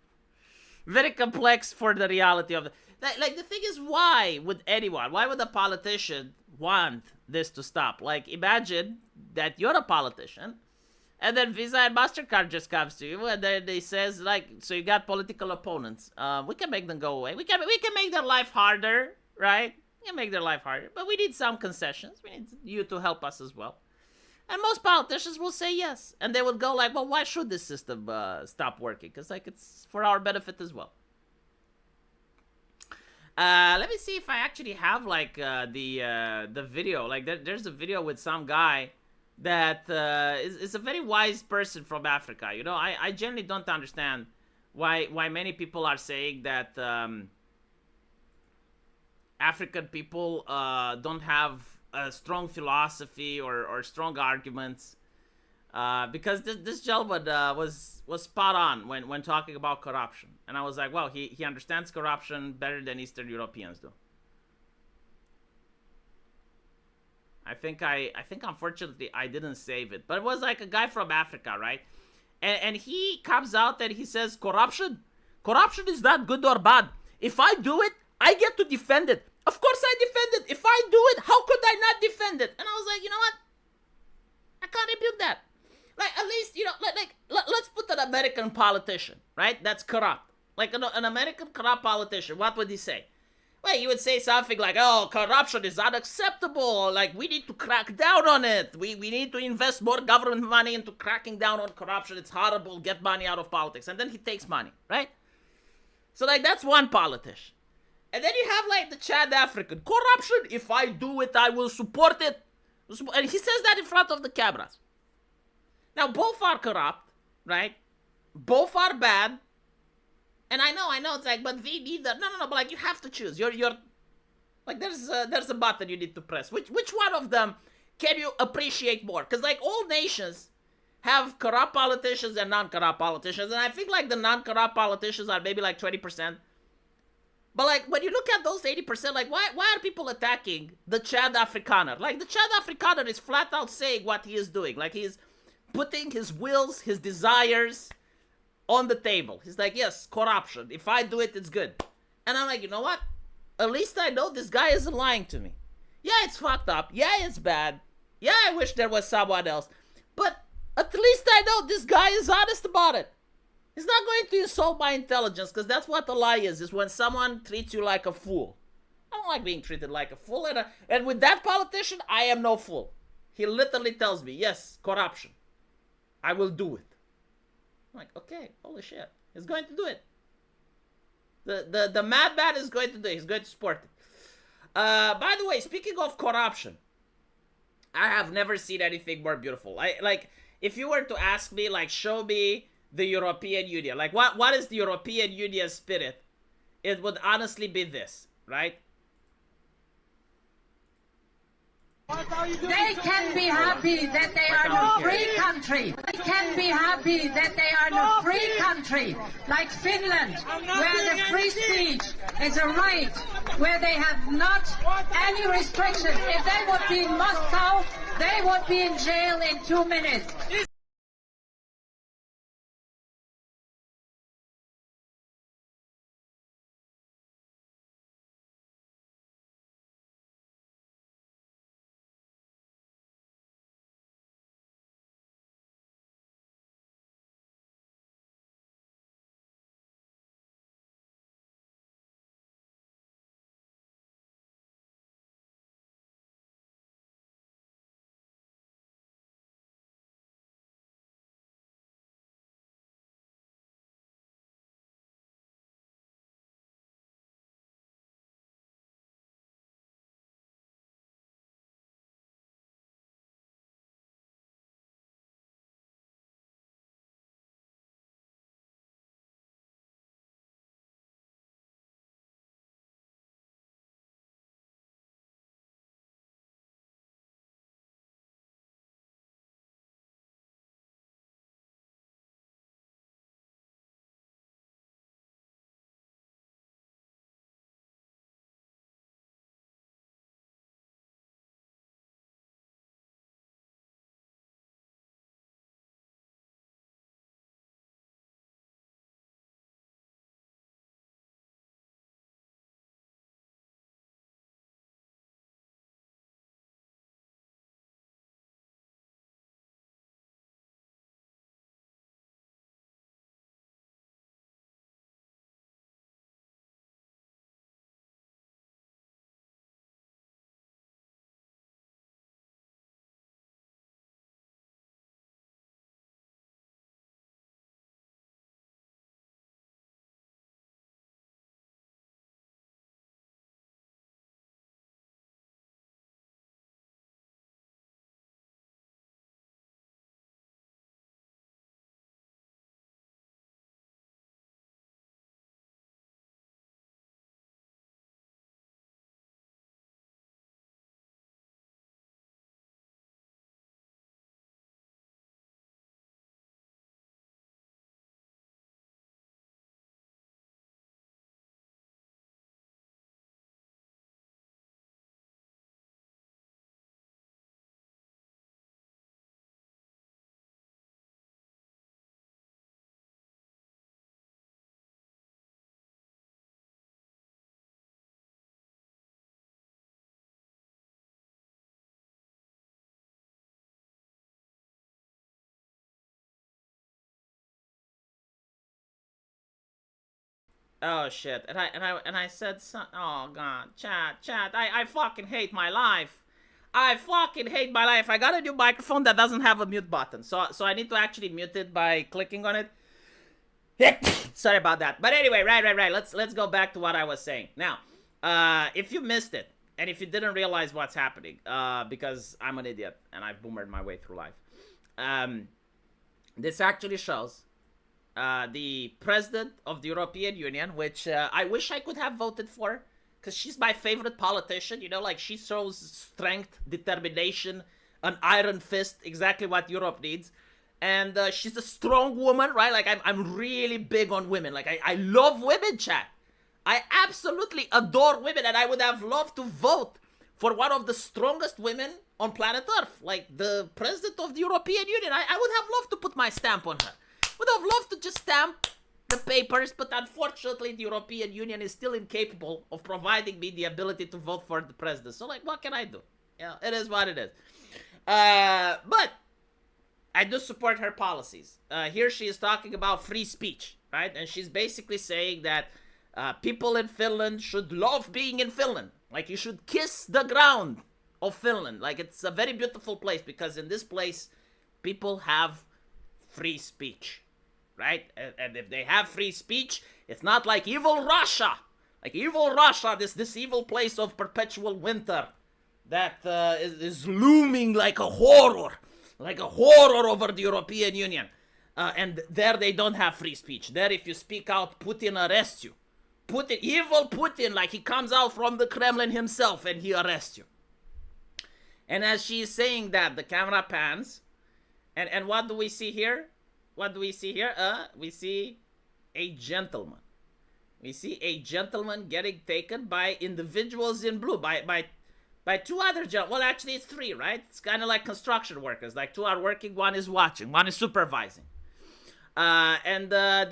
for the reality of the. Like the thing is, why would a politician want this to stop? Like, imagine that you're a politician. And then Visa and MasterCard just comes to you, and then they says, like, so you got political opponents. We can make them go away. We can make their life harder, right? We can make their life harder. But we need some concessions. We need you to help us as well. And most politicians will say yes. And they would go like, well, why should this system stop working? Because, like, it's for our benefit as well. Let me see if I actually have, like, the video. Like, there's a video with some guy that is a very wise person from Africa. I generally don't understand why many people are saying that African people don't have a strong philosophy or strong arguments. Because this gentleman was spot on when talking about corruption, and I was like, well, he understands corruption better than Eastern Europeans do. I think unfortunately I didn't save it, but it was like a guy from Africa, right? And he comes out and he says, corruption is not good or bad. If I do it, I get to defend it. Of course I defend it. If I do it, how could I not defend it? And I was like, you know what? I can't rebuke that. Like, at least, let's put an American politician, right? That's corrupt. Like, an American corrupt politician, what would he say? Well, he would say something like, oh, corruption is unacceptable. Like, we need to crack down on it. We need to invest more government money into cracking down on corruption. It's horrible. Get money out of politics. And then he takes money, right? So, like, that's one politician. And then you have, like, the Chad African. Corruption, if I do it, I will support it. And he says that in front of the cameras. Now, both are corrupt, right? Both are bad. And I know, it's like, but we neither. No, but like, you have to choose. You're like, there's a button you need to press. Which one of them can you appreciate more? Because, like, all nations have corrupt politicians and non-corrupt politicians. And I think, like, the non-corrupt politicians are maybe, like, 20%. But, like, when you look at those 80%, like, why are people attacking the Chad Afrikaner? Like, the Chad Afrikaner is flat out saying what he is doing. Like, he's putting his wills, his desires on the table. He's like, yes, corruption. If I do it, it's good. And I'm like, you know what? At least I know this guy isn't lying to me. Yeah, it's fucked up. Yeah, it's bad. Yeah, I wish there was someone else. But at least I know this guy is honest about it. He's not going to insult my intelligence, because that's what the lie is when someone treats you like a fool. I don't like being treated like a fool. And with that politician, I am no fool. He literally tells me, yes, corruption. I will do it. I'm like, okay, holy shit. He's going to do it. The madman is going to do it. He's going to support it. By the way, speaking of corruption, I have never seen anything more beautiful. Like, if you were to ask me, like, show me the European Union. Like, what is the European Union spirit? It would honestly be this, right? They can be happy that they are a free country. They can be happy that they are a free country, like Finland, where the free speech is a right, where they have not any restrictions. If they would be in Moscow, they would be in jail in 2 minutes. Oh shit! And I said, oh god, chat. I fucking hate my life. I fucking hate my life. I got a new microphone that doesn't have a mute button, so I need to actually mute it by clicking on it. Sorry about that. But anyway, right. Let's go back to what I was saying. Now, if you missed it, and if you didn't realize what's happening, because I'm an idiot and I've boomered my way through life, this actually shows the president of the European Union, which I wish I could have voted for, because she's my favorite politician. You know, like, she shows strength, determination, an iron fist, exactly what Europe needs. And she's a strong woman, right? Like, I'm really big on women. Like, I love women, chat. I absolutely adore women, and I would have loved to vote for one of the strongest women on planet Earth, like the president of the European Union. I would have loved to put my stamp on her. Would have loved to just stamp the papers, but unfortunately the European Union is still incapable of providing me the ability to vote for the president. So, like, what can I do? Yeah, it is what it is. But I do support her policies. Here she is talking about free speech, right? And she's basically saying that people in Finland should love being in Finland. Like, you should kiss the ground of Finland. Like, it's a very beautiful place, because in this place, people have free speech, right? And if they have free speech, it's not like evil Russia. Like, evil Russia, this evil place of perpetual winter that is looming like a horror over the European Union. And there they don't have free speech. There, if you speak out, Putin arrests you. Evil Putin, like, he comes out from the Kremlin himself and he arrests you. And as she's saying that, the camera pans. And what do we see here? We see a gentleman. We see a gentleman getting taken by individuals in blue. By two other gentlemen. Well, actually, it's three, right? It's kind of like construction workers. Like, two are working, one is watching, one is supervising. And they're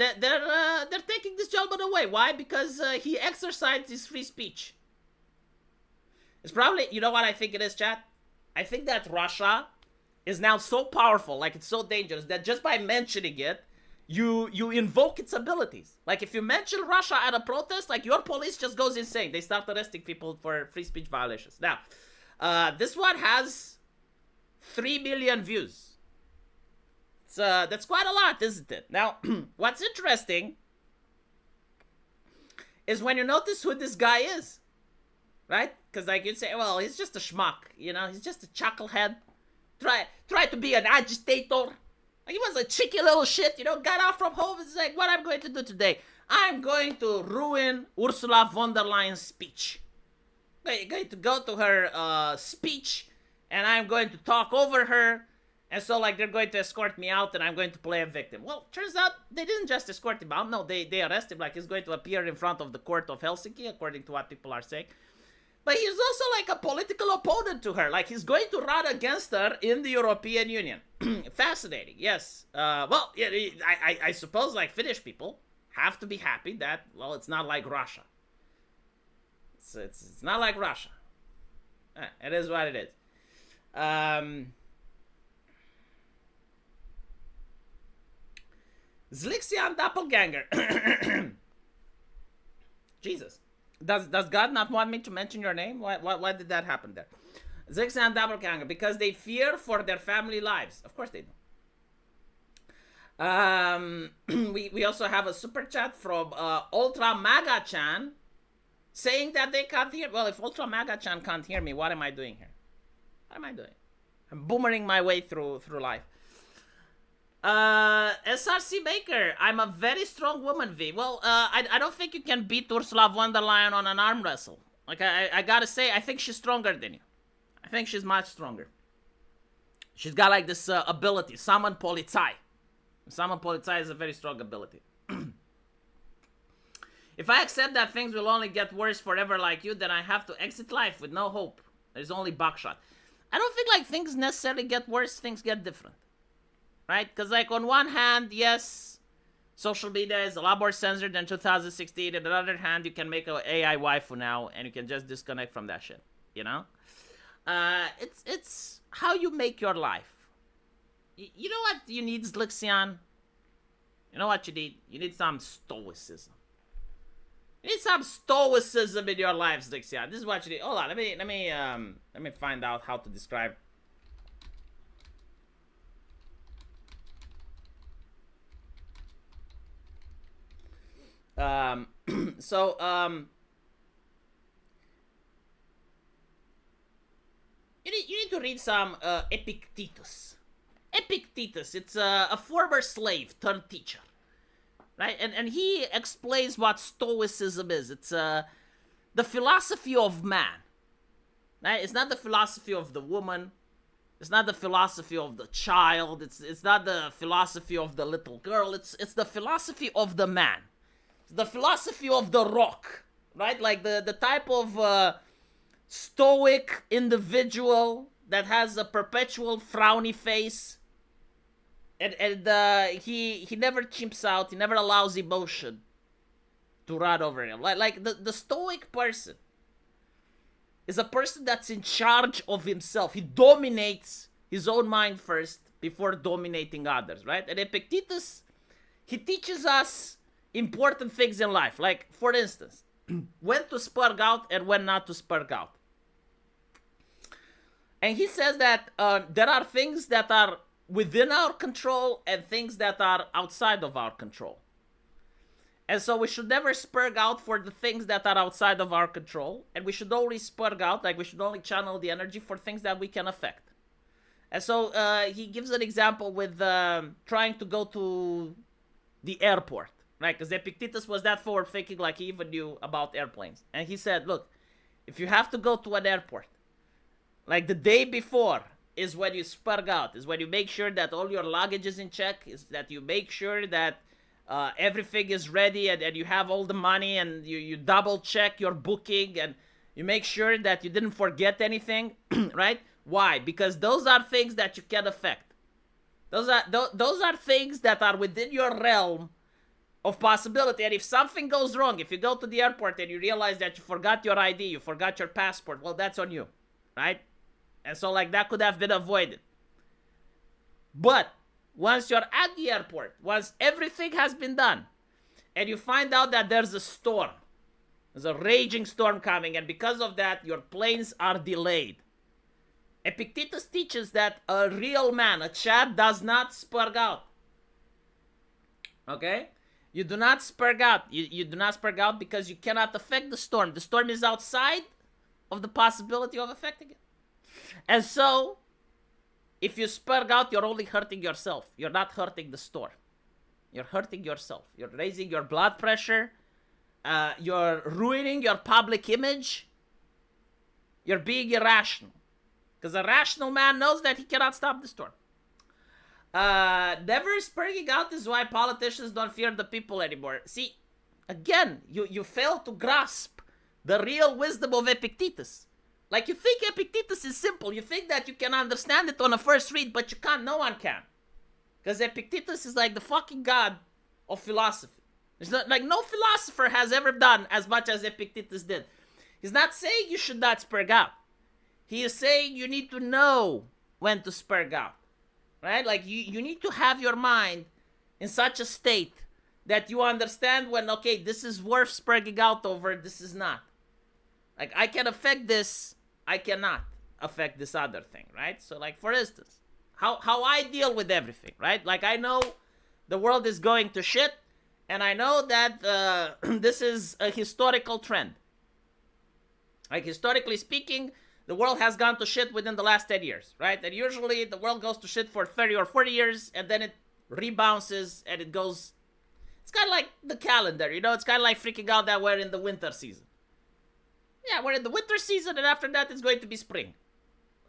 taking this gentleman away. Why? Because he exercised his free speech. It's probably, you know what I think it is, chat? I think that Russia is now so powerful, like, it's so dangerous, that just by mentioning it, you invoke its abilities. Like, if you mention Russia at a protest, like, your police just goes insane. They start arresting people for free speech violations. Now, this one has 3 million views. That's quite a lot, isn't it? Now, what's interesting is when you notice who this guy is, right? Because, like, you'd say, well, he's just a schmuck, you know? He's just a chucklehead. Try to be an agitator. Like, he was a cheeky little shit, you know? Got out from home and said, what I'm going to do today? I'm going to ruin Ursula von der Leyen's speech. I'm going to go to her speech, and I'm going to talk over her. And so, like, they're going to escort me out, and I'm going to play a victim. Well, turns out they didn't just escort him out. No, they arrest him. Like, he's going to appear in front of the court of Helsinki, according to what people are saying. But he's also, like, a political opponent to her. Like, he's going to run against her in the European Union. Fascinating, yes. Well, yeah, I suppose, like, Finnish people have to be happy that, well, it's not like Russia. It's not like Russia. It is what it is. Zlixian Doppelganger. Jesus. Does God not want me to mention your name? Why did that happen there? Zlixian Doppelganger. Because they fear for their family lives. Of course they do. We also have a super chat from Ultra Maga Chan saying that they can't hear. Well, if Ultra Maga Chan can't hear me, what am I doing here? What am I doing? I'm boomering my way through life. SRC Baker, I'm a very strong woman, V. Well, I don't think you can beat Ursula von der Leyen on an arm wrestle. Like, I gotta say, I think she's stronger than you. I think she's much stronger. She's got, like, this ability, summon Polizei. Summon Polizei is a very strong ability. If I accept that things will only get worse forever like you, then I have to exit life with no hope. There's only buckshot. I don't think, like, things necessarily get worse, things get different. Right? Because, like, on one hand, yes, social media is a lot more censored than 2016. On the other hand, you can make an AI waifu now, and you can just disconnect from that shit. You know? It's how you make your life. You know what you need, Zlixian? You know what you need? You need some stoicism. You need some stoicism in your lives, Dixia. This is what you need. Hold on, let me find out how to describe. So you need to read some Epictetus. Epictetus, it's a former slave turned teacher, right? And he explains what Stoicism is. It's the philosophy of man, right? It's not the philosophy of the woman. It's not the philosophy of the child. It's not the philosophy of the little girl. It's the philosophy of the man. It's the philosophy of the rock, right? Like the type of stoic individual that has a perpetual frowny face. And he never chimps out. He never allows emotion to run over him. Like the stoic person is a person that's in charge of himself. He dominates his own mind first before dominating others, right? And Epictetus, he teaches us important things in life. Like, for instance, when to spurg out and when not to spurg out. And he says that there are things that are within our control and things that are outside of our control. And so we should never spurg out for the things that are outside of our control. And we should only spurg out, like we should only channel the energy for things that we can affect. And so he gives an example with trying to go to the airport, right? Because Epictetus was that forward thinking, like he even knew about airplanes. And he said, look, if you have to go to an airport, like the day before is when you spurg out, is when you make sure that all your luggage is in check, is that you make sure that everything is ready and you have all the money and you double check your booking and you make sure that you didn't forget anything, right? Why? Because those are things that you can affect. Those are things that are within your realm of possibility. And if something goes wrong, if you go to the airport and you realize that you forgot your ID, you forgot your passport, well, that's on you, right? And so, like, that could have been avoided. But once you're at the airport, once everything has been done, and you find out that there's a storm, there's a raging storm coming, and because of that, your planes are delayed. Epictetus teaches that a real man, a Chad, does not spurg out. Okay? You do not spurg out. You do not spurg out because you cannot affect the storm. The storm is outside of the possibility of affecting it. And so, if you spurg out, you're only hurting yourself. You're not hurting the storm. You're hurting yourself. You're raising your blood pressure. You're ruining your public image. You're being irrational. Because a rational man knows that he cannot stop the storm. Never spurging out is why politicians don't fear the people anymore. See, again, you fail to grasp the real wisdom of Epictetus. Like, you think Epictetus is simple. You think that you can understand it on a first read, but you can't. No one can. Because Epictetus is like the fucking god of philosophy. There's not, like, no philosopher has ever done as much as Epictetus did. He's not saying you should not spurg out. He is saying you need to know when to spurg out. Right? Like, you need to have your mind in such a state that you understand when, okay, this is worth spurging out over, this is not. Like, I can affect this, I cannot affect this other thing, right? So, like, for instance, how I deal with everything, right? Like, I know the world is going to shit, and I know that this is a historical trend. Like, historically speaking, the world has gone to shit within the last 10 years, right? And usually the world goes to shit for 30 or 40 years, and then it rebounces, and it goes... It's kind of like the calendar, you know? It's kind of like freaking out that we're in the winter season. Yeah, we're in the winter season, and after that, it's going to be spring.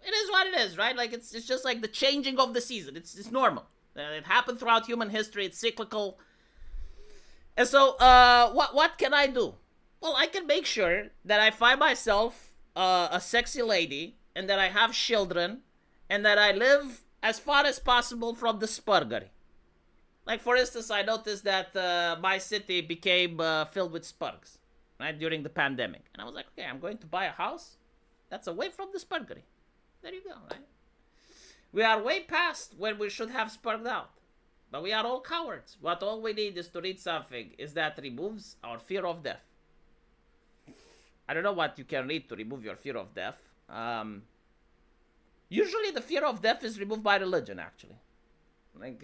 It is what it is, right? Like, it's just like the changing of the season. It's normal. It happened throughout human history. It's cyclical. And so, what can I do? Well, I can make sure that I find myself a sexy lady, and that I have children, and that I live as far as possible from the spurgery. Like, for instance, I noticed that my city became filled with spurgs. Right, during the pandemic. And I was like, okay, I'm going to buy a house that's away from the spurgery. There you go, right? We are way past when we should have spurged out. But we are all cowards. What all we need is to read something is that removes our fear of death. I don't know what you can read to remove your fear of death. Usually the fear of death is removed by religion, actually. Like,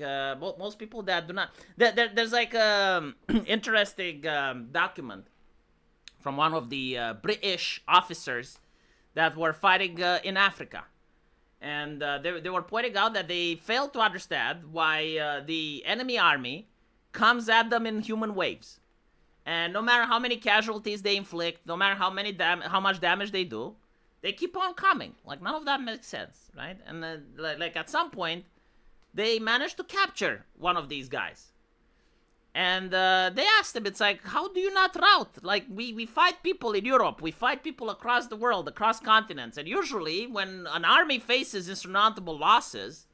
most people that do not... There's like an interesting document from one of the British officers that were fighting in Africa. And they were pointing out that they failed to understand why the enemy army comes at them in human waves. And no matter how many casualties they inflict, no matter how much damage they do, they keep on coming. Like, none of that makes sense, right? And like at some point, they managed to capture one of these guys. And they asked him, it's like, how do you not rout? Like, we fight people in Europe, we fight people across the world, across continents. And usually, when an army faces insurmountable losses,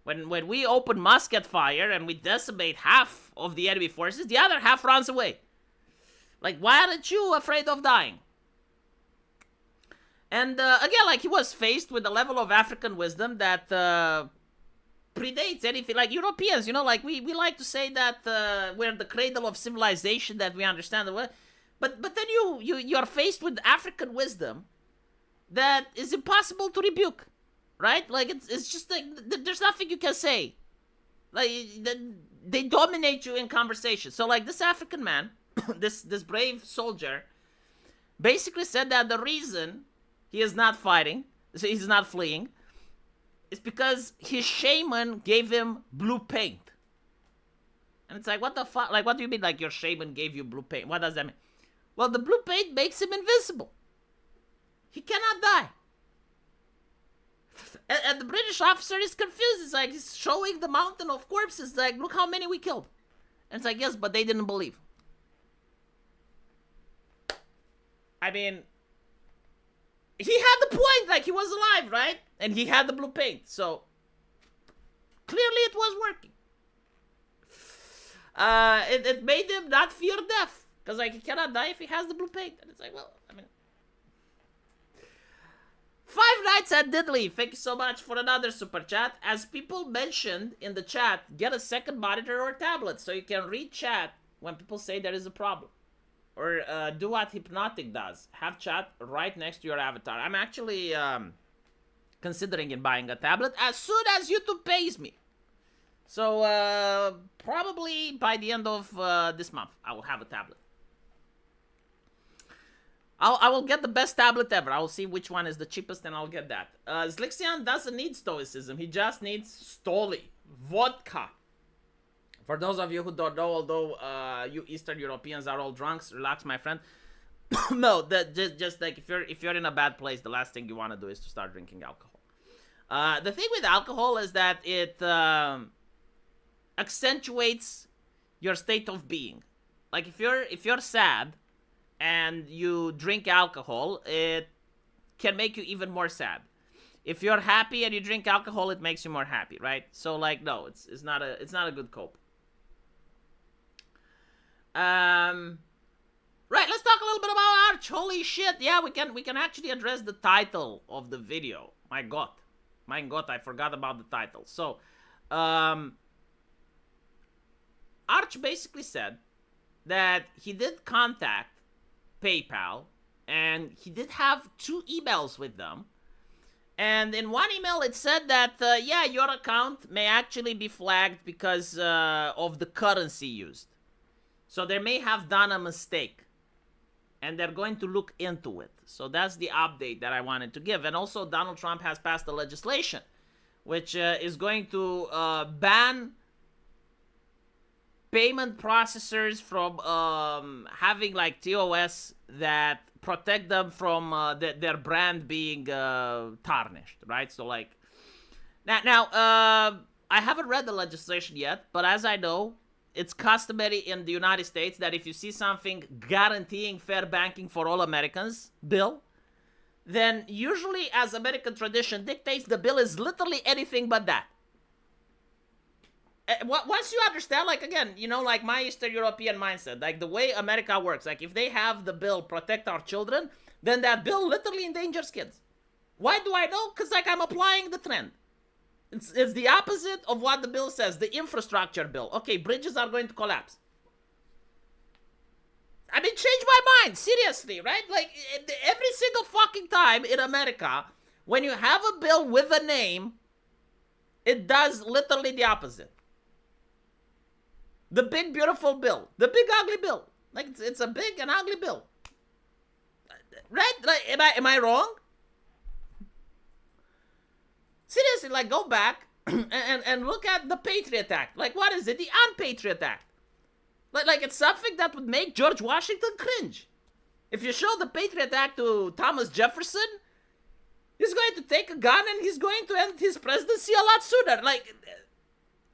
when we open musket fire and we decimate half of the enemy forces, the other half runs away. Like, why aren't you afraid of dying? And again, like, he was faced with a level of African wisdom that predates anything. Like, Europeans, you know, like, we like to say that we're the cradle of civilization, that we understand the way. But then you're faced with African wisdom that is impossible to rebuke, right? Like, it's just like, there's nothing you can say. Like, they dominate you in conversation. So, like, this African man, this brave soldier, basically said that the reason he is not fighting, so he's not fleeing, is because his shaman gave him blue paint. And it's like, what the fuck? Like, what do you mean, like, your shaman gave you blue paint? What does that mean? Well, the blue paint makes him invisible. He cannot die. And the British officer is confused. It's like, he's showing the mountain of corpses. Like, look how many we killed. And it's like, yes, but they didn't believe. I mean, he had the point, like, he was alive, right? And he had the blue paint, so clearly it was working. It made him not fear death, because, like, he cannot die if he has the blue paint. And it's like, well, I mean... 5 Nights at Diddley, thank you so much for another super chat. As people mentioned in the chat, get a second monitor or tablet so you can read chat when people say there is a problem. Or do what Hypnotic does. Have chat right next to your avatar. I'm actually considering in buying a tablet as soon as YouTube pays me. So probably by the end of this month, I will have a tablet. I will get the best tablet ever. I will see which one is the cheapest and I'll get that. Zlixian doesn't need stoicism. He just needs stoli. Vodka. For those of you who don't know, although you Eastern Europeans are all drunks, relax, my friend. No, just like if you're in a bad place, the last thing you want to do is to start drinking alcohol. The thing with alcohol is that it accentuates your state of being. Like, if you're sad and you drink alcohol, it can make you even more sad. If you're happy and you drink alcohol, it makes you more happy, right? So, like, no, it's not a good cope. Right, let's talk a little bit about Arch. Holy shit, yeah, we can actually address the title of the video. My god, I forgot about the title. So, Arch basically said that he did contact PayPal, and he did have 2 emails with them. And in one email, it said that, yeah, your account may actually be flagged because of the currency used. So they may have done a mistake. And they're going to look into it. So that's the update that I wanted to give. And also, Donald Trump has passed a legislation which is going to ban payment processors from having, like, TOS that protect them from their brand being tarnished, right? So, like, now I haven't read the legislation yet, but as I know, it's customary in the United States that if you see something guaranteeing fair banking for all Americans bill, then usually, as American tradition dictates, the bill is literally anything but that. Once you understand, like, again, you know, like my Eastern European mindset, like the way America works, like if they have the bill protect our children, then that bill literally endangers kids. Why do I know? Because, like, I'm applying the trend. It's the opposite of what the bill says, the infrastructure bill. Okay, bridges are going to collapse. I mean, change my mind, seriously, right? Like, every single fucking time in America, when you have a bill with a name, it does literally the opposite. The big, beautiful bill. The big, ugly bill. Like, it's a big and ugly bill. Right? Like, am I wrong? Seriously, like, go back and look at the Patriot Act. Like, what is it? The Unpatriot Act. Like, it's something that would make George Washington cringe. If you show the Patriot Act to Thomas Jefferson, he's going to take a gun and he's going to end his presidency a lot sooner. Like,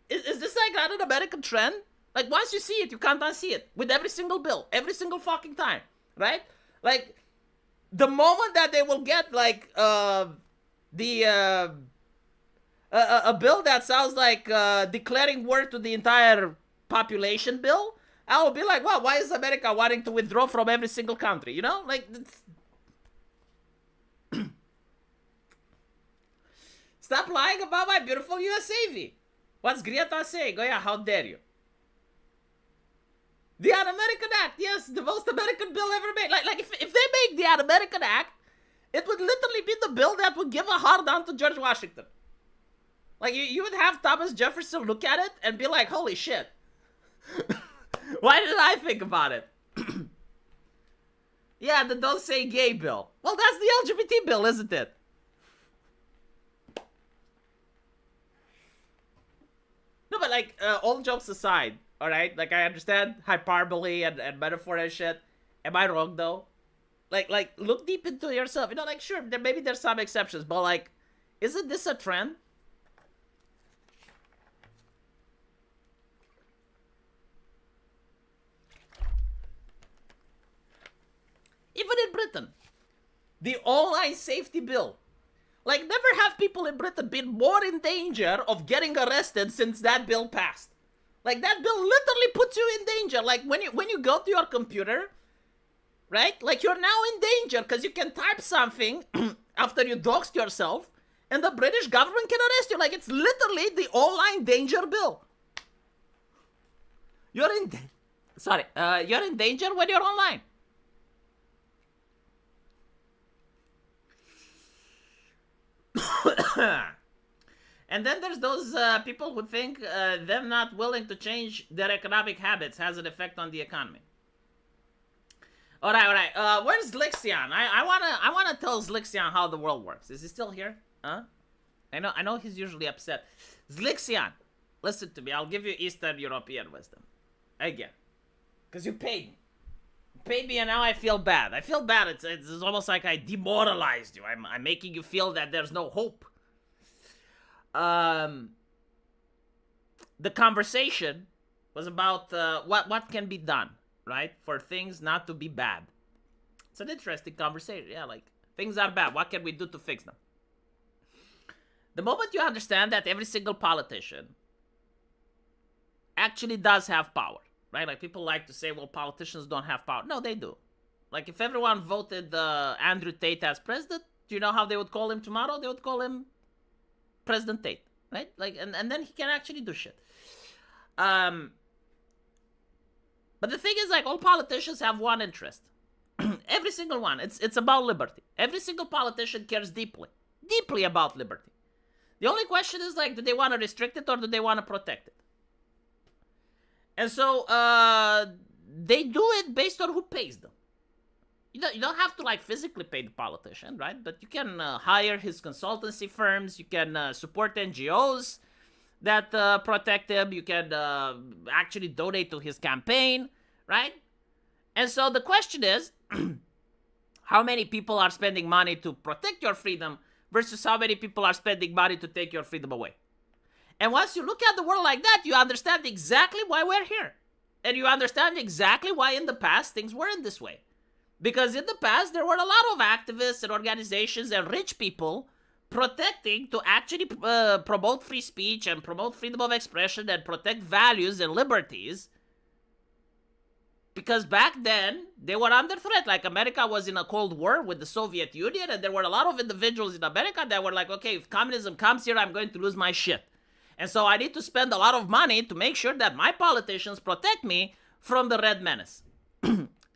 is this like not an American trend? Like, once you see it, you can't unsee it. With every single bill. Every single fucking time. Right? Like, the moment that they will get, like, a bill that sounds like declaring war to the entire population bill, I will be like, well, why is America wanting to withdraw from every single country? You know? Like, stop lying about my beautiful US Navy. What's Greta saying? Oh yeah, how dare you? The Un-American Act, yes, the most American bill ever made. Like if they make the Un-American Act, it would literally be the bill that would give a hard on to George Washington. Like, you would have Thomas Jefferson look at it and be like, holy shit. Why didn't I think about it? Yeah, the don't say gay bill. Well, that's the LGBT bill, isn't it? No, but like, all jokes aside, alright? Like, I understand hyperbole and metaphor and shit. Am I wrong, though? Like, look deep into yourself. You know, like, sure, maybe there's some exceptions, but like, isn't this a trend? Even in Britain, the online safety bill. Like, never have people in Britain been more in danger of getting arrested since that bill passed. Like, that bill literally puts you in danger. Like, when you go to your computer, right? Like, you're now in danger because you can type something after you doxed yourself, and the British government can arrest you. Like, it's literally the online danger bill. You're in danger when you're online. And then there's those people who think them not willing to change their economic habits has an effect on the economy. All right. Where's Zlixian? I wanna tell Zlixian how the world works. Is he still here? Huh? I know he's usually upset. Zlixian, listen to me. I'll give you Eastern European wisdom again, because you paid me. Paid me, and now I feel bad. I feel bad. It's almost like I demoralized you. I'm making you feel that there's no hope. The conversation was about what can be done, right, for things not to be bad. It's an interesting conversation. Yeah, like, things are bad. What can we do to fix them? The moment you understand that every single politician actually does have power, right? Like, people like to say, well, politicians don't have power. No, they do. Like, if everyone voted Andrew Tate as president, do you know how they would call him tomorrow? They would call him President Tate, right? Like, and then he can actually do shit. But the thing is, like, all politicians have one interest. Every single one. It's about liberty. Every single politician cares deeply about liberty. The only question is, like, do they want to restrict it or do they want to protect it? And so, they do it based on who pays them. You don't have to, like, physically pay the politician, right? But you can hire his consultancy firms. You can support NGOs that protect him. You can actually donate to his campaign, right? And so the question is, how many people are spending money to protect your freedom versus how many people are spending money to take your freedom away? And once you look at the world like that, you understand exactly why we're here. And you understand exactly why in the past things weren't this way. Because in the past, there were a lot of activists and organizations and rich people protecting to actually promote free speech and promote freedom of expression and protect values and liberties. Because back then, they were under threat. Like, America was in a Cold War with the Soviet Union, and there were a lot of individuals in America that were like, okay, if communism comes here, I'm going to lose my shit. And so I need to spend a lot of money to make sure that my politicians protect me from the Red Menace.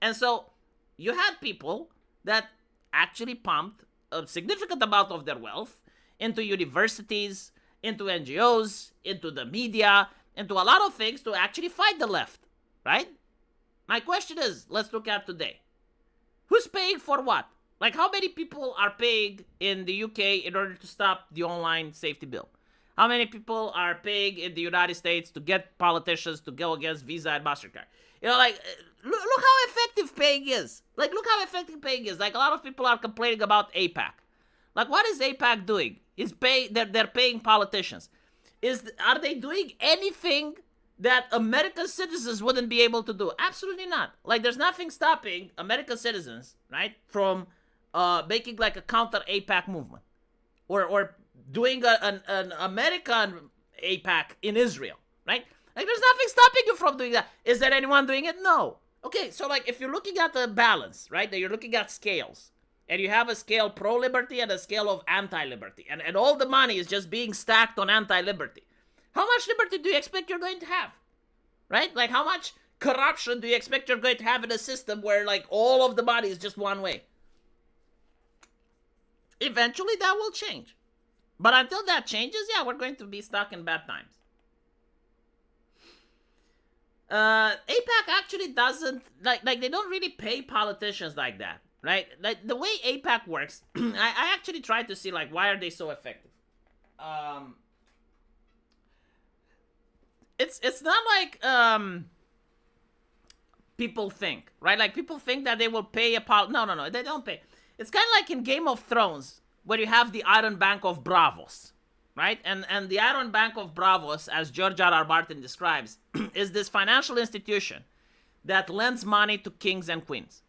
And so you had people that actually pumped a significant amount of their wealth into universities, into NGOs, into the media, into a lot of things to actually fight the left, right? My question is, let's look at today. Who's paying for what? Like, how many people are paying in the UK in order to stop the online safety bill? How many people are paying in the United States to get politicians to go against Visa and MasterCard? You know, like, look how effective paying is. Like, look how effective paying is. Like, a lot of people are complaining about APAC. Like, what is APAC doing? They're paying politicians. Are they doing anything that American citizens wouldn't be able to do? Absolutely not. Like, there's nothing stopping American citizens, right, from making like a counter APAC movement, or doing an American APAC in Israel, right? Like, there's nothing stopping you from doing that. Is there anyone doing it? No. Okay, so like, if you're looking at the balance, right, that you're looking at scales, and you have a scale pro-liberty and a scale of anti-liberty, and all the money is just being stacked on anti-liberty, how much liberty do you expect you're going to have, right? Like, how much corruption do you expect you're going to have in a system where, like, all of the money is just one way? Eventually, that will change. But until that changes, yeah, we're going to be stuck in bad times. APAC actually doesn't, like they don't really pay politicians like that, right? Like, the way APAC works, I actually tried to see, like, why are they so effective? It's not like people think, right? Like, people think that they will pay no, they don't pay. It's kind of like in Game of Thrones, where you have the Iron Bank of Bravos, right? And the Iron Bank of Bravos, as George R.R. Martin describes, is this financial institution that lends money to kings and queens.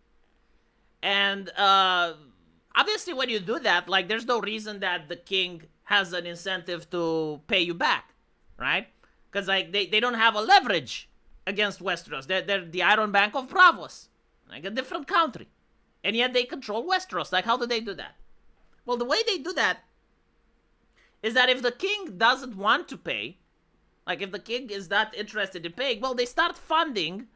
And obviously, when you do that, like, there's no reason that the king has an incentive to pay you back, right? Because, like, they don't have a leverage against Westeros. They're the Iron Bank of Bravos, like a different country. And yet they control Westeros. Like, how do they do that? Well, the way they do that is that if the king doesn't want to pay, like, if the king is not interested in paying, well, they start funding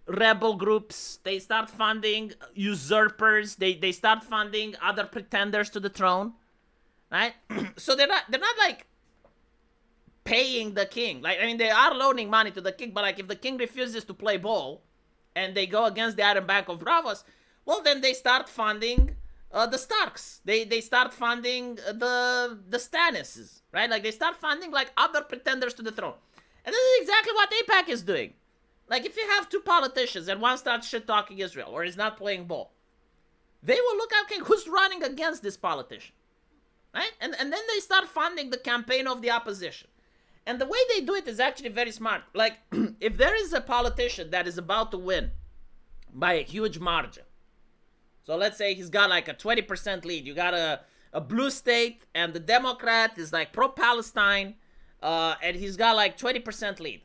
rebel groups, they start funding usurpers, they start funding other pretenders to the throne, right? So they're not like paying the king. Like, I mean, they are loaning money to the king, but, like, if the king refuses to play ball and they go against the Iron Bank of Bravos, well, then they start funding the Starks. They start funding the Stannises, right? Like, they start funding, like, other pretenders to the throne. And this is exactly what AIPAC is doing. Like, if you have two politicians and one starts shit-talking Israel or is not playing ball, they will look at, okay, who's running against this politician, right? And then they start funding the campaign of the opposition. And the way they do it is actually very smart. Like, if there is a politician that is about to win by a huge margin, so let's say he's got like a 20% lead. You got a blue state, and the Democrat is like pro-Palestine, and he's got like 20% lead.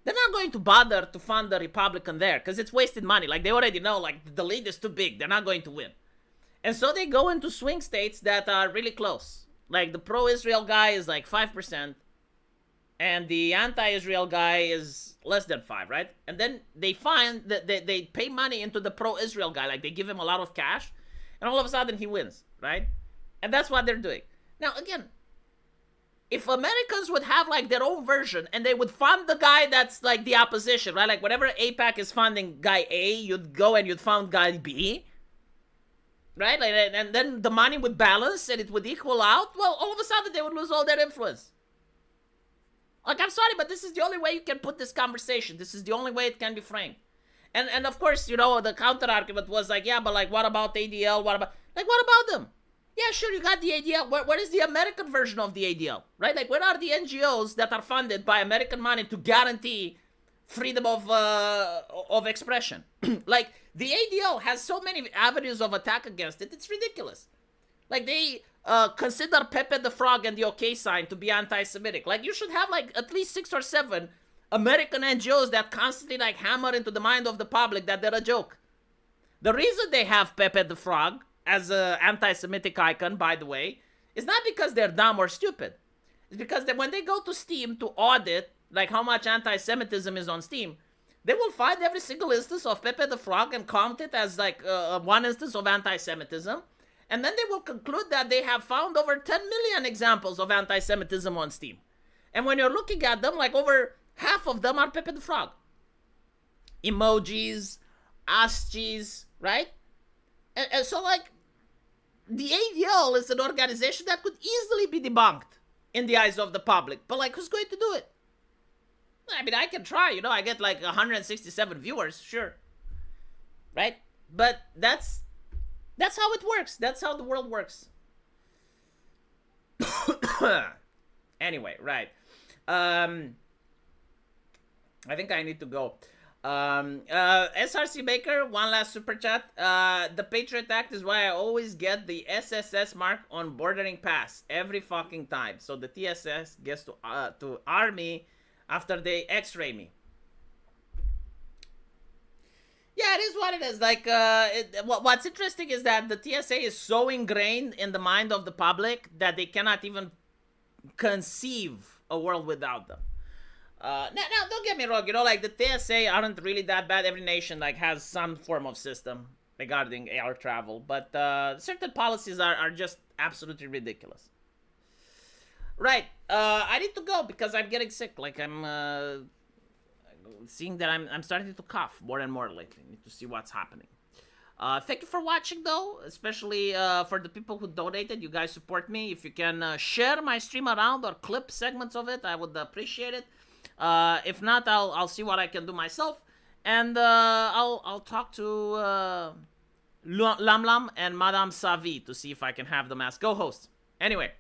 They're not going to bother to fund the Republican there because it's wasted money. Like, they already know, like, the lead is too big. They're not going to win. And so they go into swing states that are really close. Like, the pro-Israel guy is like 5%, and the anti-Israel guy is less than 5, right? And then they find that they pay money into the pro-Israel guy. Like, they give him a lot of cash, and all of a sudden he wins, right? And that's what they're doing. Now, again, if Americans would have, like, their own version, and they would fund the guy that's, like, the opposition, right? Like, whenever AIPAC is funding guy A, you'd go and you'd fund guy B, right? Like, and then the money would balance, and it would equal out. Well, all of a sudden, they would lose all their influence. Like, I'm sorry, but this is the only way you can put this conversation. This is the only way it can be framed. And of course, you know, the counter-argument was like, yeah, but, like, what about ADL? What about them? Yeah, sure, you got the ADL. What is the American version of the ADL, right? Like, where are the NGOs that are funded by American money to guarantee freedom of expression? Like, the ADL has so many avenues of attack against it, it's ridiculous. Like, they consider Pepe the Frog and the OK sign to be anti-Semitic. Like, you should have, like, at least 6 or 7 American NGOs that constantly, like, hammer into the mind of the public that they're a joke. The reason they have Pepe the Frog as an anti-Semitic icon, by the way, is not because they're dumb or stupid. It's because when they go to Steam to audit, like, how much anti-Semitism is on Steam, they will find every single instance of Pepe the Frog and count it as like one instance of anti-Semitism. And then they will conclude that they have found over 10 million examples of anti-Semitism on Steam. And when you're looking at them, like over half of them are Pepe the Frog. Emojis, ass cheese, right? And so like, the ADL is an organization that could easily be debunked in the eyes of the public. But like, who's going to do it? I mean, I can try, I get like 167 viewers, sure. Right? But that's how it works. That's how the world works. Anyway, right. I think I need to go. SRC Baker, one last super chat. The Patriot Act is why I always get the SSS mark on bordering pass every fucking time. So the TSS gets to arm me after they x-ray me. Yeah, it is what it is. Like, what's interesting is that the TSA is so ingrained in the mind of the public that they cannot even conceive a world without them. Now, don't get me wrong, like the TSA aren't really that bad. Every nation like has some form of system regarding air travel, but certain policies are just absolutely ridiculous. Right, I need to go because I'm getting sick. Like I'm seeing that I'm starting to cough more and more lately. Need to see what's happening. Thank you for watching though, especially for the people who donated. You guys support me. If you can share my stream around or clip segments of it, I would appreciate it. If not, I'll see what I can do myself, and I'll talk to Lam Lam and Madame Savi to see if I can have them as co-hosts. Anyway,